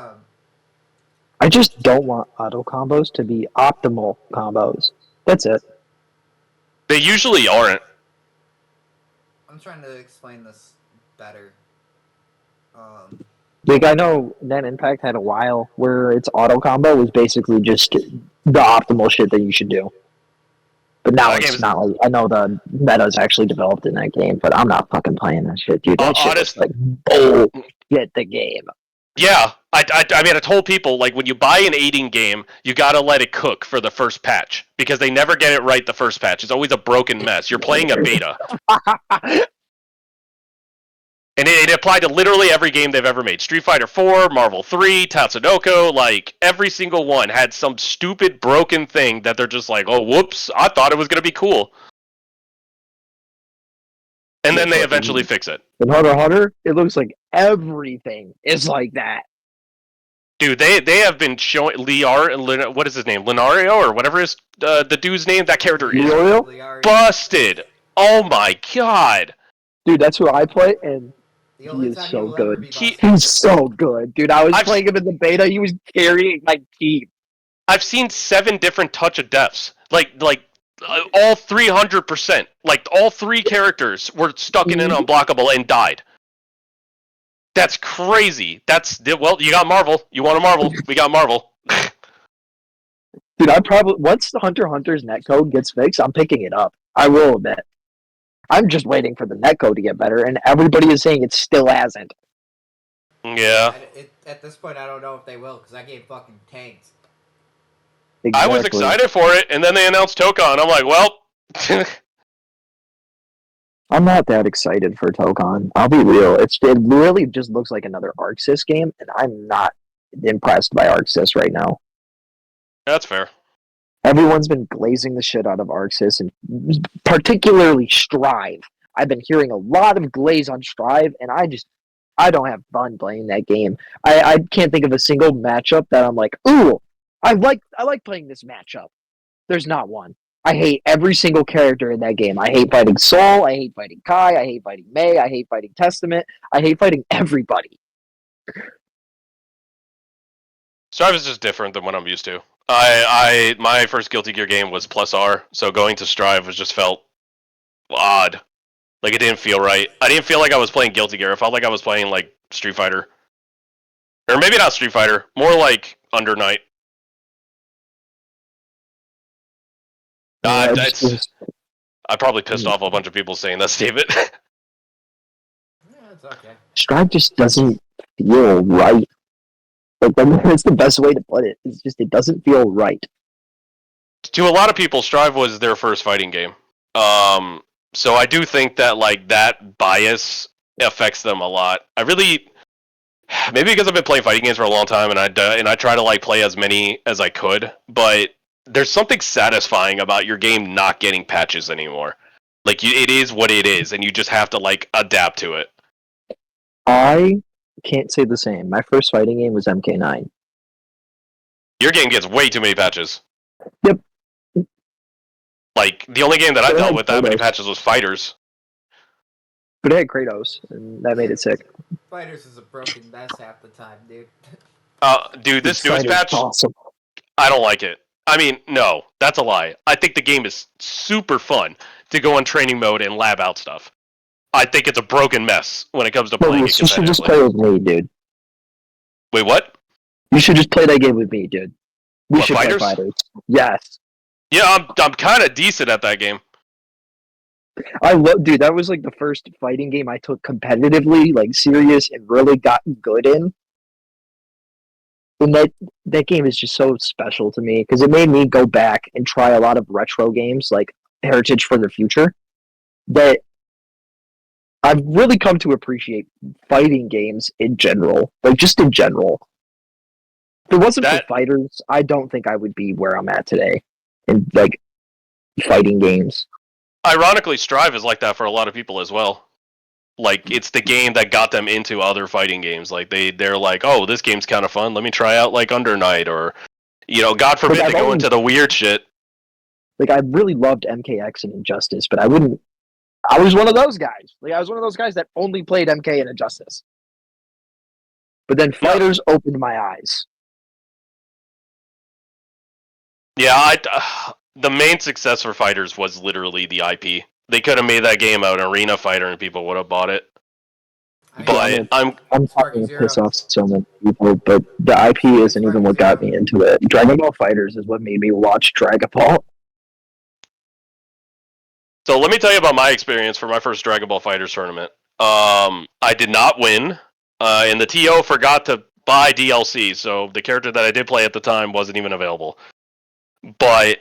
I just don't want auto combos to be optimal combos. That's it. They usually aren't. I'm trying to explain this better. Like I know Net Impact had a while where its auto combo was basically just the optimal shit that you should do. But now it's not like I know the meta's actually developed in that game, but I'm not fucking playing that shit, dude. That shit is like bull. get the game. Yeah, I mean, I told people, like, when you buy an 18 game, you gotta let it cook for the first patch, because they never get it right the first patch. It's always a broken mess. You're playing a beta. And it applied to literally every game they've ever made. Street Fighter 4, Marvel 3, Tatsunoko, like, every single one had some stupid broken thing that they're just like, oh, whoops, I thought it was gonna be cool. And then they eventually fix it. In Hunter x Hunter, it looks like everything is like that. Dude, they have been showing what is his name? Lenario or whatever is the dude's name? That character is Lenario? busted. Oh my god. Dude, that's who I play, and he is so good. He's so good. Dude, I was playing him in the beta, he was carrying my team. I've seen 7 different touch of deaths. Like all 300%. Like, all 3 characters were stuck in an unblockable and died. That's crazy. Well, you got Marvel. You want a Marvel? We got Marvel. Dude, once the Hunter x Hunter's netcode gets fixed, I'm picking it up. I will admit. I'm just waiting for the netcode to get better, and everybody is saying it still hasn't. Yeah. At this point, I don't know if they will, because that game fucking tanked. Exactly. I was excited for it, and then they announced Tokon. I'm like, well... I'm not that excited for Tokon. I'll be real. It really just looks like another ArcSys game, and I'm not impressed by ArcSys right now. That's fair. Everyone's been glazing the shit out of ArcSys, and particularly Strive. I've been hearing a lot of glaze on Strive, and I don't have fun playing that game. I can't think of a single matchup that I'm like, ooh, I like playing this matchup. There's not one. I hate every single character in that game. I hate fighting Sol, I hate fighting Kai, I hate fighting Mei, I hate fighting Testament, I hate fighting everybody. Strive is just different than what I'm used to. My first Guilty Gear game was plus R, so going to Strive just felt odd. Like, it didn't feel right. I didn't feel like I was playing Guilty Gear. I felt like I was playing, like, Street Fighter. Or maybe not Street Fighter. More like Under Night. I probably pissed off a bunch of people saying that statement. Yeah, it's okay. Strive just doesn't feel right. Like, that's the best way to put it. It's just, it doesn't feel right. To a lot of people, Strive was their first fighting game. So I do think that, like, that bias affects them a lot. Maybe because I've been playing fighting games for a long time, and I try to, like, play as many as I could, but there's something satisfying about your game not getting patches anymore. Like, it is what it is, and you just have to, like, adapt to it. I can't say the same. My first fighting game was MK9. Your game gets way too many patches. Yep. Like, the only game that I dealt with that many patches was Fighters. But it had Kratos, and that made it sick. Fighters is a broken mess half the time, dude. Dude, this newest patch, awesome. I don't like it. I mean, no, that's a lie. I think the game is super fun to go on training mode and lab out stuff. I think it's a broken mess when it comes to playing it competitively. You should just play with me, dude. Wait, what? You should just play that game with me, dude. We should Fighters? play Fighters. Yes. Yeah, I'm kind of decent at that game. Dude, that was like the first fighting game I took competitively, like serious, and really got good in. And that game is just so special to me because it made me go back and try a lot of retro games like Heritage for the Future that I've really come to appreciate fighting games in general, like just in general. If it wasn't for Fighters, I don't think I would be where I'm at today in like fighting games. Ironically, Strive is like that for a lot of people as well. Like, it's the game that got them into other fighting games. Like, they're like, oh, this game's kind of fun. Let me try out, like, Under Night, or, you know, God forbid they go into the weird shit. Like, I really loved MKX and Injustice, but I was one of those guys. Like, I was one of those guys that only played MK and Injustice. But then Fighters opened my eyes. Yeah, the main success for Fighters was literally the IP. They could have made that game out Arena Fighter and people would have bought it. But I'm starting to piss off so many people, but the IP isn't even what got me into it. Dragon Ball Fighters is what made me watch Dragon Ball. So let me tell you about my experience for my first Dragon Ball Fighters tournament. I did not win. and the TO forgot to buy DLC, so the character that I did play at the time wasn't even available. But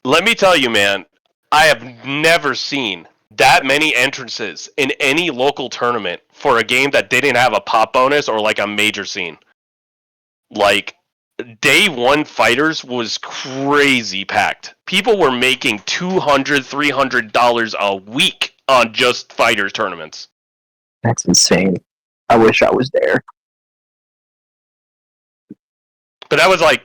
let me tell you, man, I have never seen that many entrances in any local tournament for a game that didn't have a pop bonus or like a major scene. Like, day one fighters was crazy packed. People were making $200, $300 a week on just fighters tournaments. That's insane. I wish I was there. But that was like,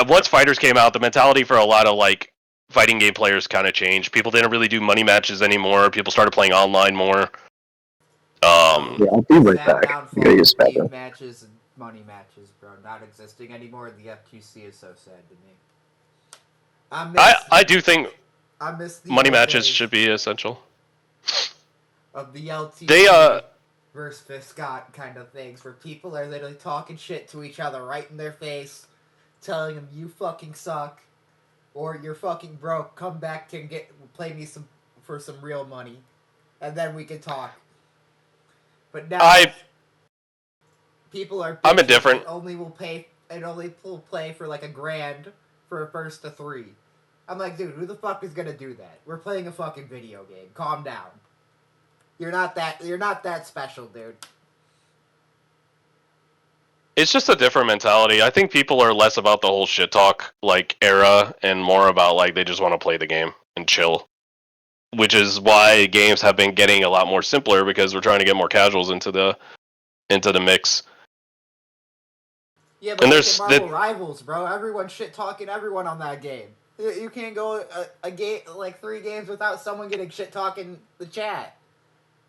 once fighters came out, the mentality for a lot of like fighting game players kind of changed. People didn't really do money matches anymore. People started playing online more. Yeah, I'll be right back. Downfall Go of use game bathroom. matches and money matches, bro, not existing anymore. The FQC is so sad to me. I do think I miss the money old matches days should be essential. of the LTC They versus Viscott kind of things, where people are literally talking shit to each other right in their face, telling them you fucking suck, or you're fucking broke. Come back and play me for some real money, and then we can talk. But now people are. I'm indifferent. Only will play for like $1,000 for a first to 3. I'm like, dude, who the fuck is gonna do that? We're playing a fucking video game. Calm down. You're not that special, dude. It's just a different mentality. I think people are less about the whole shit talk like era and more about like they just want to play the game and chill. Which is why games have been getting a lot more simpler, because we're trying to get more casuals into the mix. Yeah, but and there's Marvel Rivals, bro. Everyone's shit talking everyone on that game. You can't go a game like 3 games without someone getting shit talking the chat.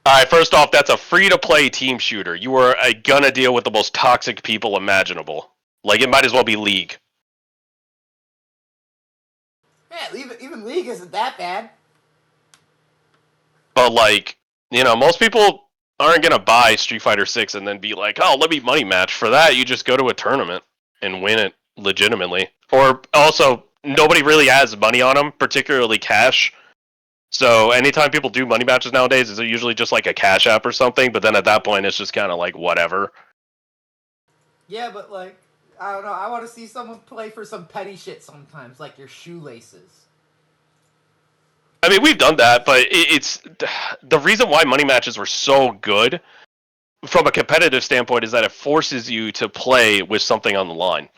Alright, first off, that's a free-to-play team shooter. You are gonna deal with the most toxic people imaginable. Like, it might as well be League. Yeah, even League isn't that bad. But, like, most people aren't gonna buy Street Fighter 6 and then be like, oh, let me money match. For that, you just go to a tournament and win it legitimately. Or, also, nobody really has money on them, particularly cash. So anytime people do money matches nowadays, it's usually just like a cash app or something, but then at that point it's just kind of like whatever. Yeah, but like, I don't know, I want to see someone play for some petty shit sometimes, like your shoelaces. I mean, we've done that, but it's the reason why money matches were so good from a competitive standpoint is that it forces you to play with something on the line.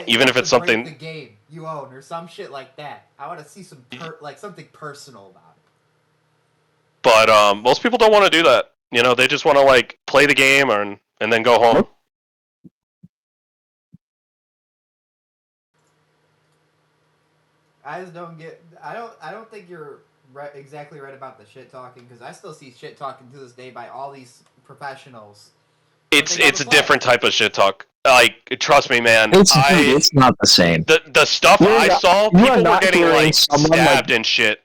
Even if it's something the game you own or some shit like that. I want to see some something personal about it. But most people don't want to do that. They just want to like play the game and then go home. I just don't get. I don't think you're exactly right about the shit talking, because I still see shit talking to this day by all these professionals. It's a different type of shit talk. Like, trust me, man. It's not the same. The stuff I saw, people were getting like stabbed and shit.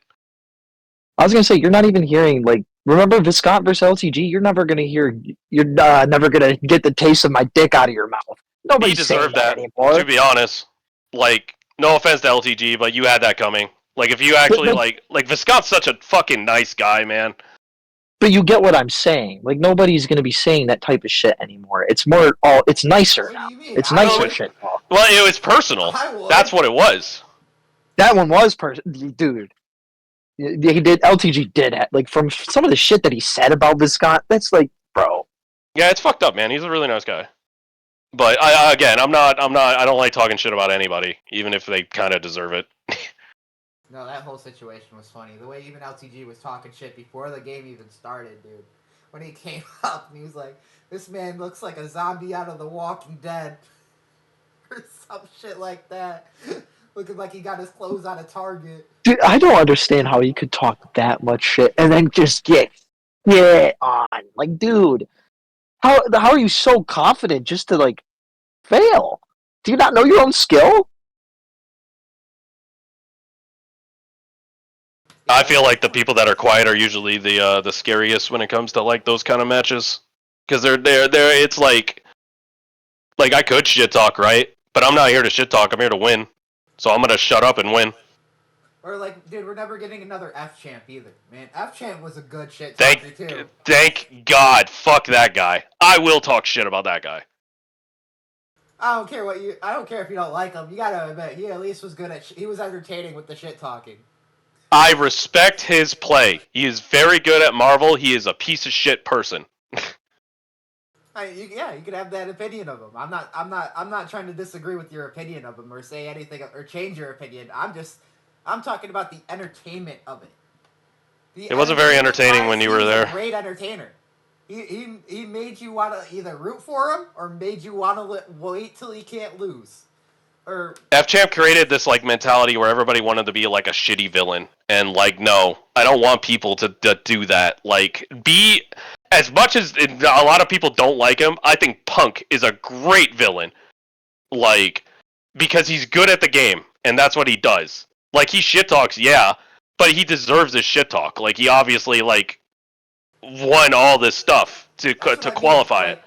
I was gonna say, you're not even hearing like. Remember Viscott versus LTG? You're never gonna hear. You're never gonna get the taste of my dick out of your mouth. Nobody deserved that anymore. To be honest, like, no offense to LTG, but you had that coming. Like, if you actually like Viscott's such a fucking nice guy, man. But you get what I'm saying. Like, nobody's going to be saying that type of shit anymore. It's more, it's nicer now. It's nicer shit now. Well, it was personal. That's what it was. That one was dude. He did. LTG did it. Like, from some of the shit that he said about Viscott, that's like, bro. Yeah, it's fucked up, man. He's a really nice guy. But I don't like talking shit about anybody, even if they kind of deserve it. No, that whole situation was funny. The way even LTG was talking shit before the game even started, dude. When he came up and he was like, this man looks like a zombie out of The Walking Dead. Or some shit like that. Looking like he got his clothes out of Target. Dude, I don't understand how he could talk that much shit and then just get on. Like, dude, how are you so confident just to, like, fail? Do you not know your own skill? I feel like the people that are quiet are usually the scariest when it comes to like those kind of matches, because they're it's like I could shit talk, right? But I'm not here to shit talk. I'm here to win, so I'm gonna shut up and win. Or like, dude, we're never getting another F Champ either, man. F Champ was a good shit Thank, talker too. thank God. Fuck that guy. I will talk shit about that guy. I don't care what you. I don't care if you don't like him. You gotta admit, he at least was good at. He was entertaining with the shit talking. I respect his play. He is very good at Marvel. He is a piece of shit person. Yeah, you could have that opinion of him. I'm not trying to disagree with your opinion of him or say anything or change your opinion. I'm talking about the entertainment of it. It wasn't very entertaining when you were there. He was a great entertainer. He made you want to either root for him or made you want to wait till he can't lose. Or F-Champ created this like mentality where everybody wanted to be like a shitty villain, and like, no, I don't want people to do that. Like, be as much as a lot of people don't like him. I think Punk is a great villain, like, because he's good at the game, and that's what he does. Like, he shit talks, yeah, but he deserves his shit talk. Like, he obviously like won all this stuff to qualify it.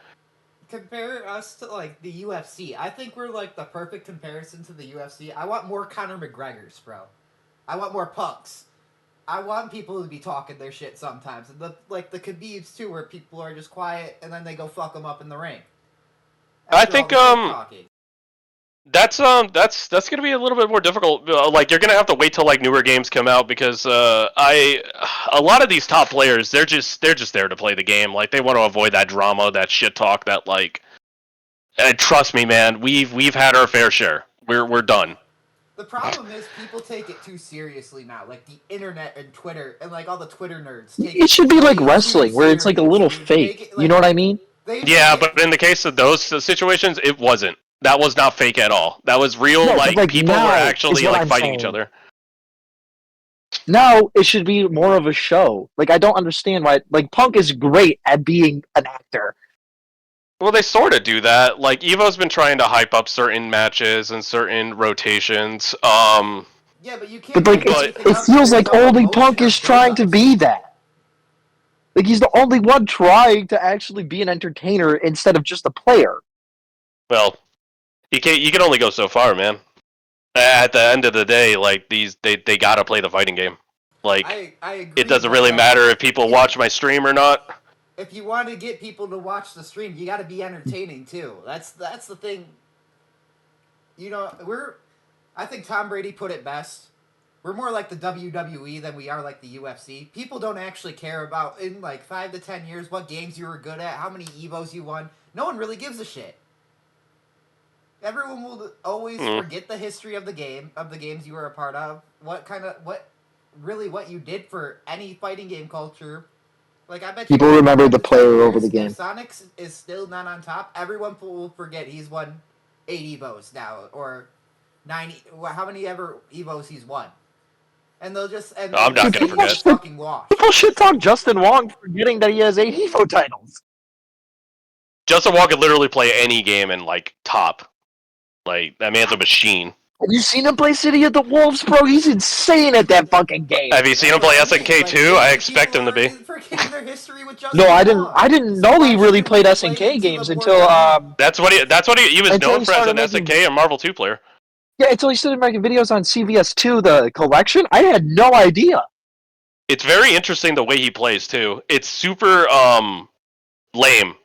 Compare us to like the UFC. I think we're like the perfect comparison to the UFC. I want more Conor McGregors, bro. I want more Punks. I want people to be talking their shit sometimes, and the Khabibs too, where people are just quiet and then they go fuck them up in the ring. I think that's gonna be a little bit more difficult. Like, you're gonna have to wait till like newer games come out, because a lot of these top players, they're just there to play the game. Like, they want to avoid that drama, that shit talk, that like. Trust me, man, we've had our fair share. We're done. The problem is people take it too seriously now. Like the internet and Twitter and like all the Twitter nerds. It should be like wrestling, where it's like a little fake. You know what I mean? Yeah, but in the case of those situations, it wasn't. That was not fake at all. That was real. No, like people were actually like fighting each other. Now it should be more of a show. Like, I don't understand why. Like, Punk is great at being an actor. Well, they sort of do that. Like, Evo's been trying to hype up certain matches and certain rotations. Yeah, but you can't. But like, it feels like only Punk is trying to be that. Like, he's the only one trying to actually be an entertainer instead of just a player. Well, you can only go so far, man. At the end of the day, like, they gotta play the fighting game. Like, I agree, it doesn't really matter if people watch my stream or not. If you want to get people to watch the stream, you got to be entertaining too. That's the thing. You know, I think Tom Brady put it best. We're more like the WWE than we are like the UFC. People don't actually care about, in like 5 to 10 years, what games you were good at, how many Evos you won. No one really gives a shit. Everyone will always forget the history of the games you were a part of, what you did for any fighting game culture. Like, I bet people remember the player over the game. If Sonic is still not on top, everyone will forget he's won 8 Evos now, or 90. How many ever Evos he's won? And they'll just. And I'm not gonna forget. Fucking wash. People shit talk Justin Wong forgetting that he has 8 Evo titles. Justin Wong could literally play any game and like top. Like, that man's a machine. Have you seen him play City of the Wolves, bro? He's insane at that fucking game. Have you seen him play SNK too? I expect him to be. No, I didn't know he really played SNK games until That's what he was known for as an SNK and Marvel 2 player. Yeah, until he started making videos on CVS2, the collection. I had no idea. It's very interesting the way he plays too. It's super lame,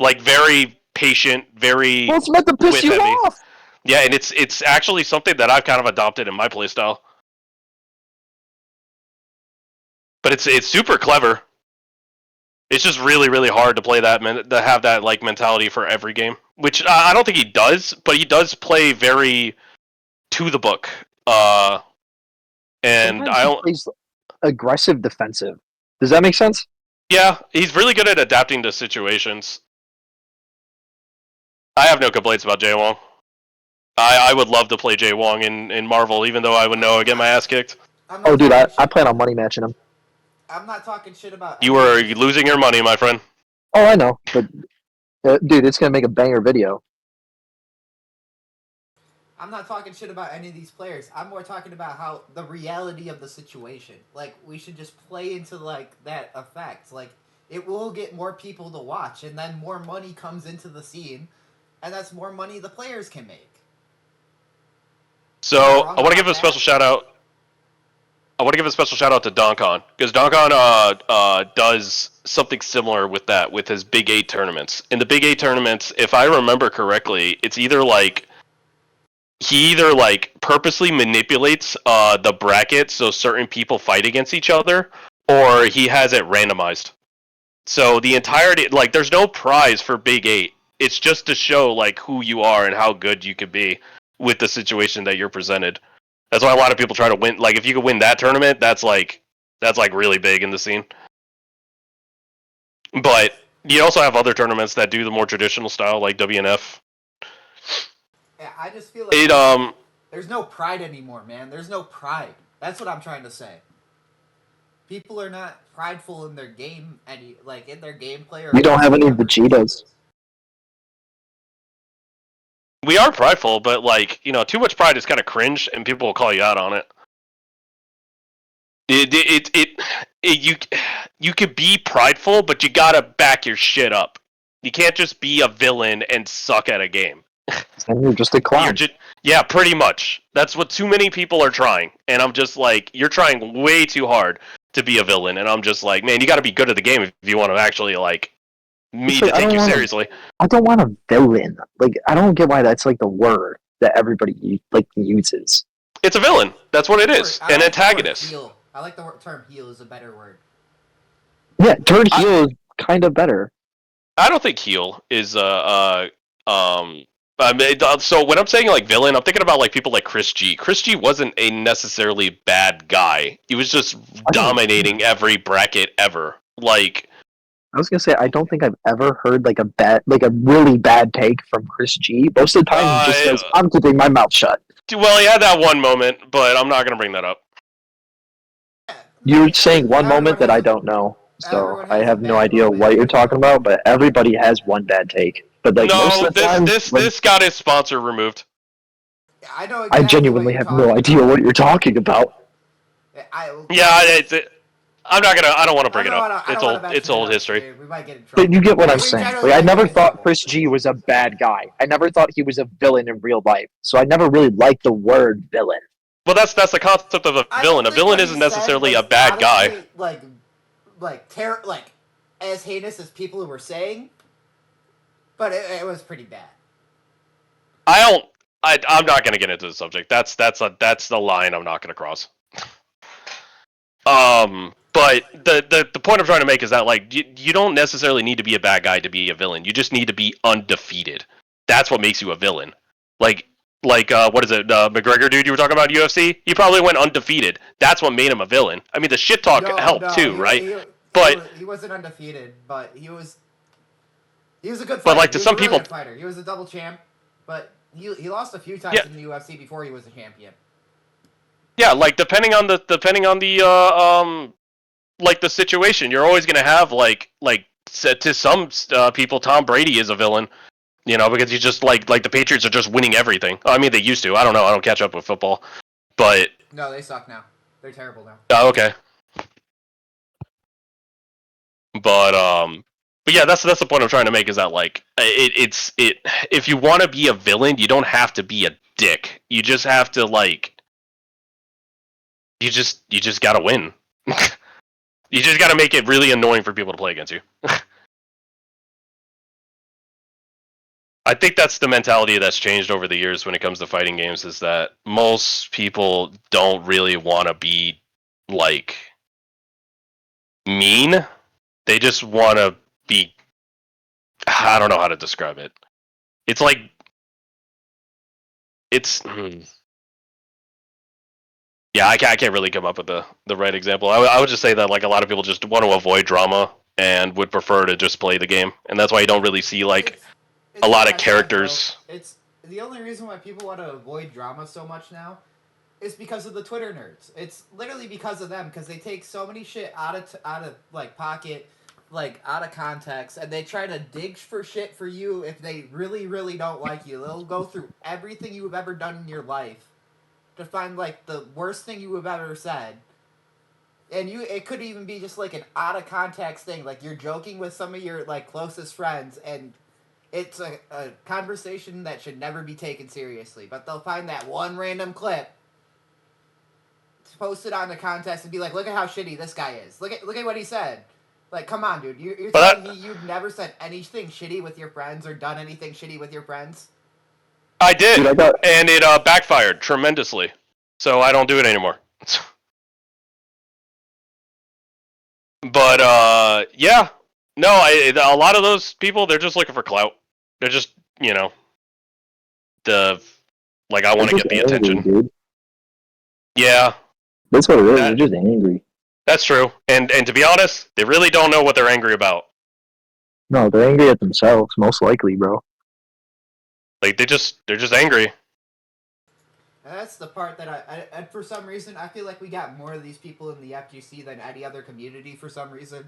like very patient, very. Well, it's meant to piss you off. Yeah, and it's actually something that I've kind of adopted in my playstyle. But it's super clever. It's just really, really hard to play that, to have that like mentality for every game. Which I don't think he does, but he does play very to the book. And sometimes he plays aggressive defensive. Does that make sense? Yeah, he's really good at adapting to situations. I have no complaints about Jay Wong. I would love to play Jay Wong in Marvel, even though I would know I get my ass kicked. Oh, dude, I plan on money matching him. I'm not talking shit about. You are losing your money, my friend. Oh, I know, but dude, it's gonna make a banger video. I'm not talking shit about any of these players. I'm more talking about how the reality of the situation. Like, we should just play into like that effect. Like, it will get more people to watch, and then more money comes into the scene, and that's more money the players can make. So, I want to give a special shout out. I want to give a special shout out to Donkon because Donkon does something similar with that with his Big 8 tournaments. In the Big 8 tournaments, if I remember correctly, it's either like he either like purposely manipulates the bracket so certain people fight against each other, or he has it randomized. So the entirety, like, there's no prize for Big 8. It's just to show like who you are and how good you could be with the situation that you're presented. That's why a lot of people try to win. Like, if you could win that tournament, that's like really big in the scene. But you also have other tournaments that do the more traditional style, like WNF. Yeah, I just feel like there's no pride anymore, man. There's no pride. That's what I'm trying to say. People are not prideful in their game, in their gameplay. Or We don't have any Vegetas. We are prideful, but like, you know, too much pride is kind of cringe, and people will call you out on it. You could be prideful, but you gotta back your shit up. You can't just be a villain and suck at a game. And you're just a clown. Yeah, pretty much. That's what too many people are trying, and I'm just like, you're trying way too hard to be a villain, and I'm just like, man, you gotta be good at the game if you want to actually like me to take you seriously. I don't want a villain. Like, I don't get why that's like the word that everybody like uses. It's a villain. That's what it is. An antagonist. I like the term "heel" is a better word. Yeah, turn heel is kind of better. I don't think heel is so when I'm saying like villain, I'm thinking about like people like Chris G. Chris G wasn't a necessarily bad guy. He was just dominating every bracket ever. Like, I was gonna say, I don't think I've ever heard like a really bad take from Chris G. Most of the time, he just says, "I'm keeping my mouth shut." Well, he had that one moment, but I'm not gonna bring that up. You're saying one moment that I don't know, so I have no idea what you're talking about. But everybody has one bad take. But like most of the time, this got his sponsor removed. I know. Exactly I genuinely have no idea what you're talking about. I'm not gonna. I don't want to bring it up. It's old history. We might get in trouble. But you get what I'm saying. Like, I never thought Chris G was a bad guy. I never thought he was a villain in real life. So I never really liked the word villain. Well, that's the concept of a villain. A villain isn't necessarily a bad guy. Like as heinous as people were saying, but it was pretty bad. I'm not gonna get into the subject. That's the line I'm not gonna cross. But the point I'm trying to make is that like you don't necessarily need to be a bad guy to be a villain. You just need to be undefeated. That's what makes you a villain. Like what is it, McGregor dude you were talking about UFC? He probably went undefeated. That's what made him a villain. I mean, the shit talk helped too, right? He wasn't undefeated, but he was a good fighter. But like to some people, fighter. He was a double champ, but he lost a few times in the UFC before he was a champion. Yeah, like depending on the like the situation, you're always gonna have like to some people, Tom Brady is a villain. You know, because he's just like the Patriots are just winning everything. I mean, they used to. I don't know. I don't catch up with football, but no, they suck now. They're terrible now. Oh, okay. But yeah, that's the point I'm trying to make is that like it's if you want to be a villain, you don't have to be a dick. You just have to like you just gotta win. You just gotta make it really annoying for people to play against you. I think that's the mentality that's changed over the years when it comes to fighting games, is that most people don't really want to be, like, mean. They just want to be... I don't know how to describe it. It's like... It's... Yeah, I can't really come up with the right example. I would just say that like a lot of people just want to avoid drama and would prefer to just play the game. And that's why you don't really see, like... It's a lot of characters. It's the only reason why people want to avoid drama so much now is because of the Twitter nerds. It's literally because of them, because they take so many shit out of like pocket, like out of context, and they try to dig for shit for you if they really really don't like you. They'll go through everything you have ever done in your life to find like the worst thing you have ever said. And it could even be just like an out of context thing, like you're joking with some of your like closest friends and it's a conversation that should never be taken seriously, but they'll find that one random clip post it on the contest and be like, look at how shitty this guy is. Look at what he said. Like, come on, dude. You're But telling me you've never said anything shitty with your friends or done anything shitty with your friends? I did, Dude, I got- and it backfired tremendously. So I don't do it anymore. But yeah, no, a lot of those people, they're just looking for clout. They're just, you know, I want to They're get the just angry, attention. dude. Yeah, That's what it is. That- They're just angry. that's true. And to be honest, they really don't know what they're angry about. No, they're angry at themselves, most likely, bro. Like they're just angry. And that's the part that and for some reason, I feel like we got more of these people in the FGC than any other community for some reason.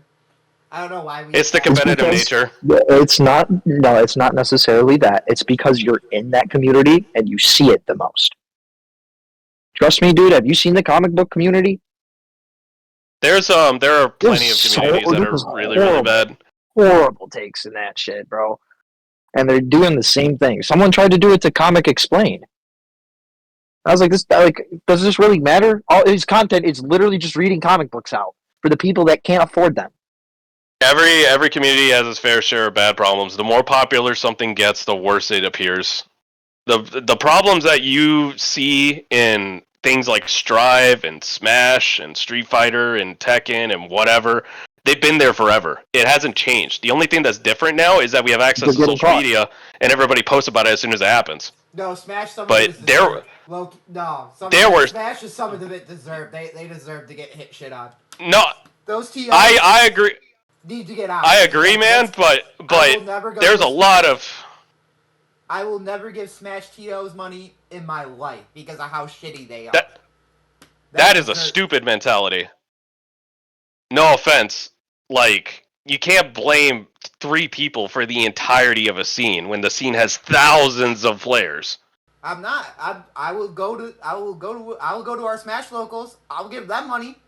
I don't know why we... It's the competitive nature. It's not. No, it's not necessarily that. It's because you're in that community and you see it the most. Trust me, dude. Have you seen the comic book community? There are plenty of There's communities that there's are really bad. Horrible takes in that shit, bro. And they're doing the same thing. Someone tried to do it to Comic Explain. I was like, does this really matter? All his content is literally just reading comic books out for the people that can't afford them. Every community has its fair share of bad problems. The more popular something gets, the worse it appears. The problems that you see in things like Strive and Smash and Street Fighter and Tekken and whatever, they've been there forever. It hasn't changed. The only thing that's different now is that we have access to social media and everybody posts about it as soon as it happens. No, Smash some but of it there, Smash is some of it deserved. They deserve to get hit shit on. No, those TOs I agree. Need to get out. I agree, man. But there's a lot of. I will never give Smash TOs money in my life because of how shitty they are. That is a stupid mentality. No offense. Like, you can't blame 3 people for the entirety of a scene when the scene has thousands of players. I'm not. I will go to our Smash locals. I'll give them money.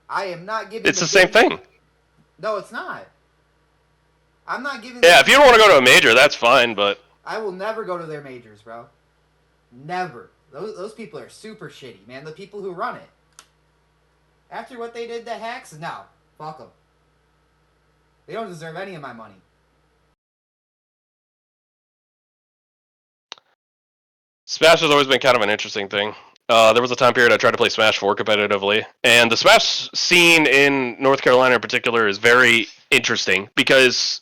I am not giving. It's the same thing. No, it's not. I'm not giving. Yeah, if you don't want to go to a major, that's fine, but I will never go to their majors, bro. Never. Those people are super shitty, man. The people who run it. After what they did to Hacks, no. Fuck them. They don't deserve any of my money. Smash has always been kind of an interesting thing. There was a time period I tried to play Smash 4 competitively, and the Smash scene in North Carolina in particular is very interesting because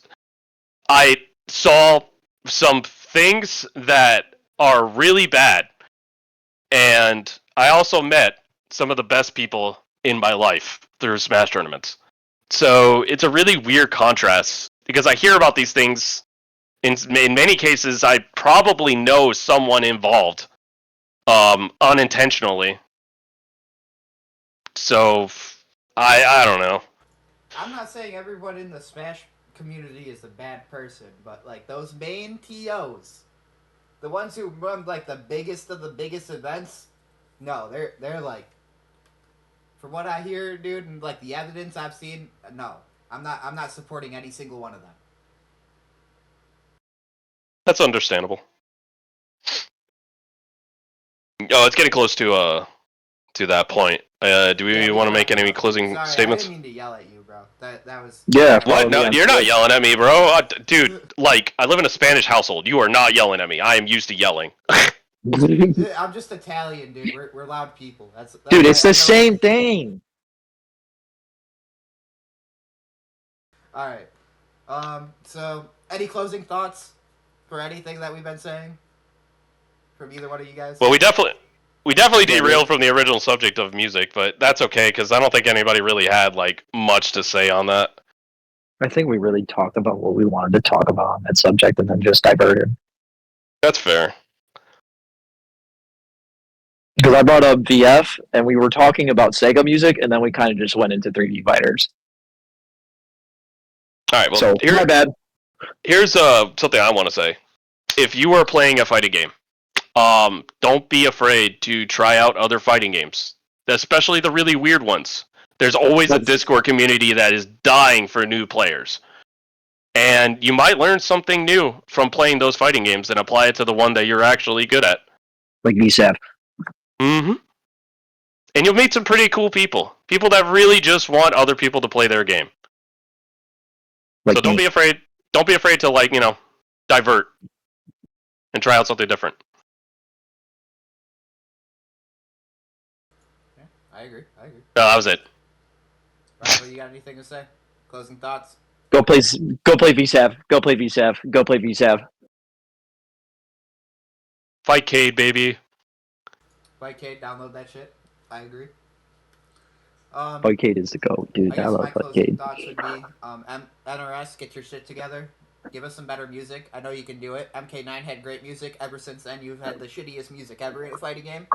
I saw some things that are really bad, and I also met some of the best people in my life through Smash tournaments. So it's a really weird contrast because I hear about these things. In many cases, I probably know someone involved, unintentionally. So, I don't know. I'm not saying everyone in the Smash community is a bad person, but like those main TOs, the ones who run like the biggest of the biggest events, no, they're like, from what I hear, dude, and like the evidence I've seen, no, I'm not supporting any single one of them. That's understandable. Oh, it's getting close to that point. Do we want to make any closing statements? I didn't mean to yell at you, bro. That was... Yeah. What? No, you're not yelling at me, bro. Dude, like, I live in a Spanish household. You are not yelling at me. I am used to yelling. I'm just Italian, dude. We're loud people. That's Dude, it's the same thing. Alright. So, any closing thoughts for anything that we've been saying? From either one of you guys? Well, we definitely derailed from the original subject of music, but that's okay, because I don't think anybody really had, like, much to say on that. I think we really talked about what we wanted to talk about on that subject and then just diverted. That's fair. Because I brought up VF, and we were talking about Sega music, and then we kind of just went into 3D fighters. Alright, well, So, my bad. Here's something I want to say. If you are playing a fighting game, don't be afraid to try out other fighting games, especially the really weird ones. There's always a Discord community that is dying for new players. And you might learn something new from playing those fighting games and apply it to the one that you're actually good at. Like VSAF. Mm-hmm. And you'll meet some pretty cool people. People that really just want other people to play their game. Like So don't me. be afraid. Don't be afraid to, like, divert and try out something different. Yeah, I agree. That was it. Riley, you got anything to say? Closing thoughts? Go play VSAV. Go play VSAV. Go play VSAV. Fight Cade, baby. Fight Cade, download that shit. I agree. Fightcade is the GOAT, dude. I I guess love my closing Fightcade. thoughts would be NRS, get your shit together. Give us some better music. I know you can do it. MK9 had great music. Ever since then, you've had the shittiest music ever in a fighting game.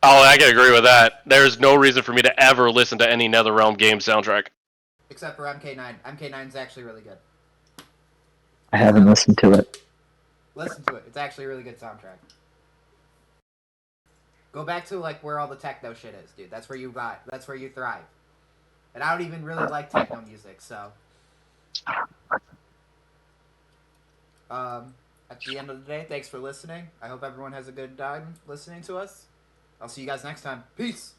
Oh, I can agree with that. There's no reason for me to ever listen to any NetherRealm game soundtrack. Except for MK9. MK9 is actually really good. I haven't listened to it. Listen to it. It's actually a really good soundtrack. Go back to like where all the techno shit is, dude. That's where you vibe. That's where you thrive. And I don't even really like techno music, so. At the end of the day, thanks for listening. I hope everyone has a good time listening to us. I'll see you guys next time. Peace!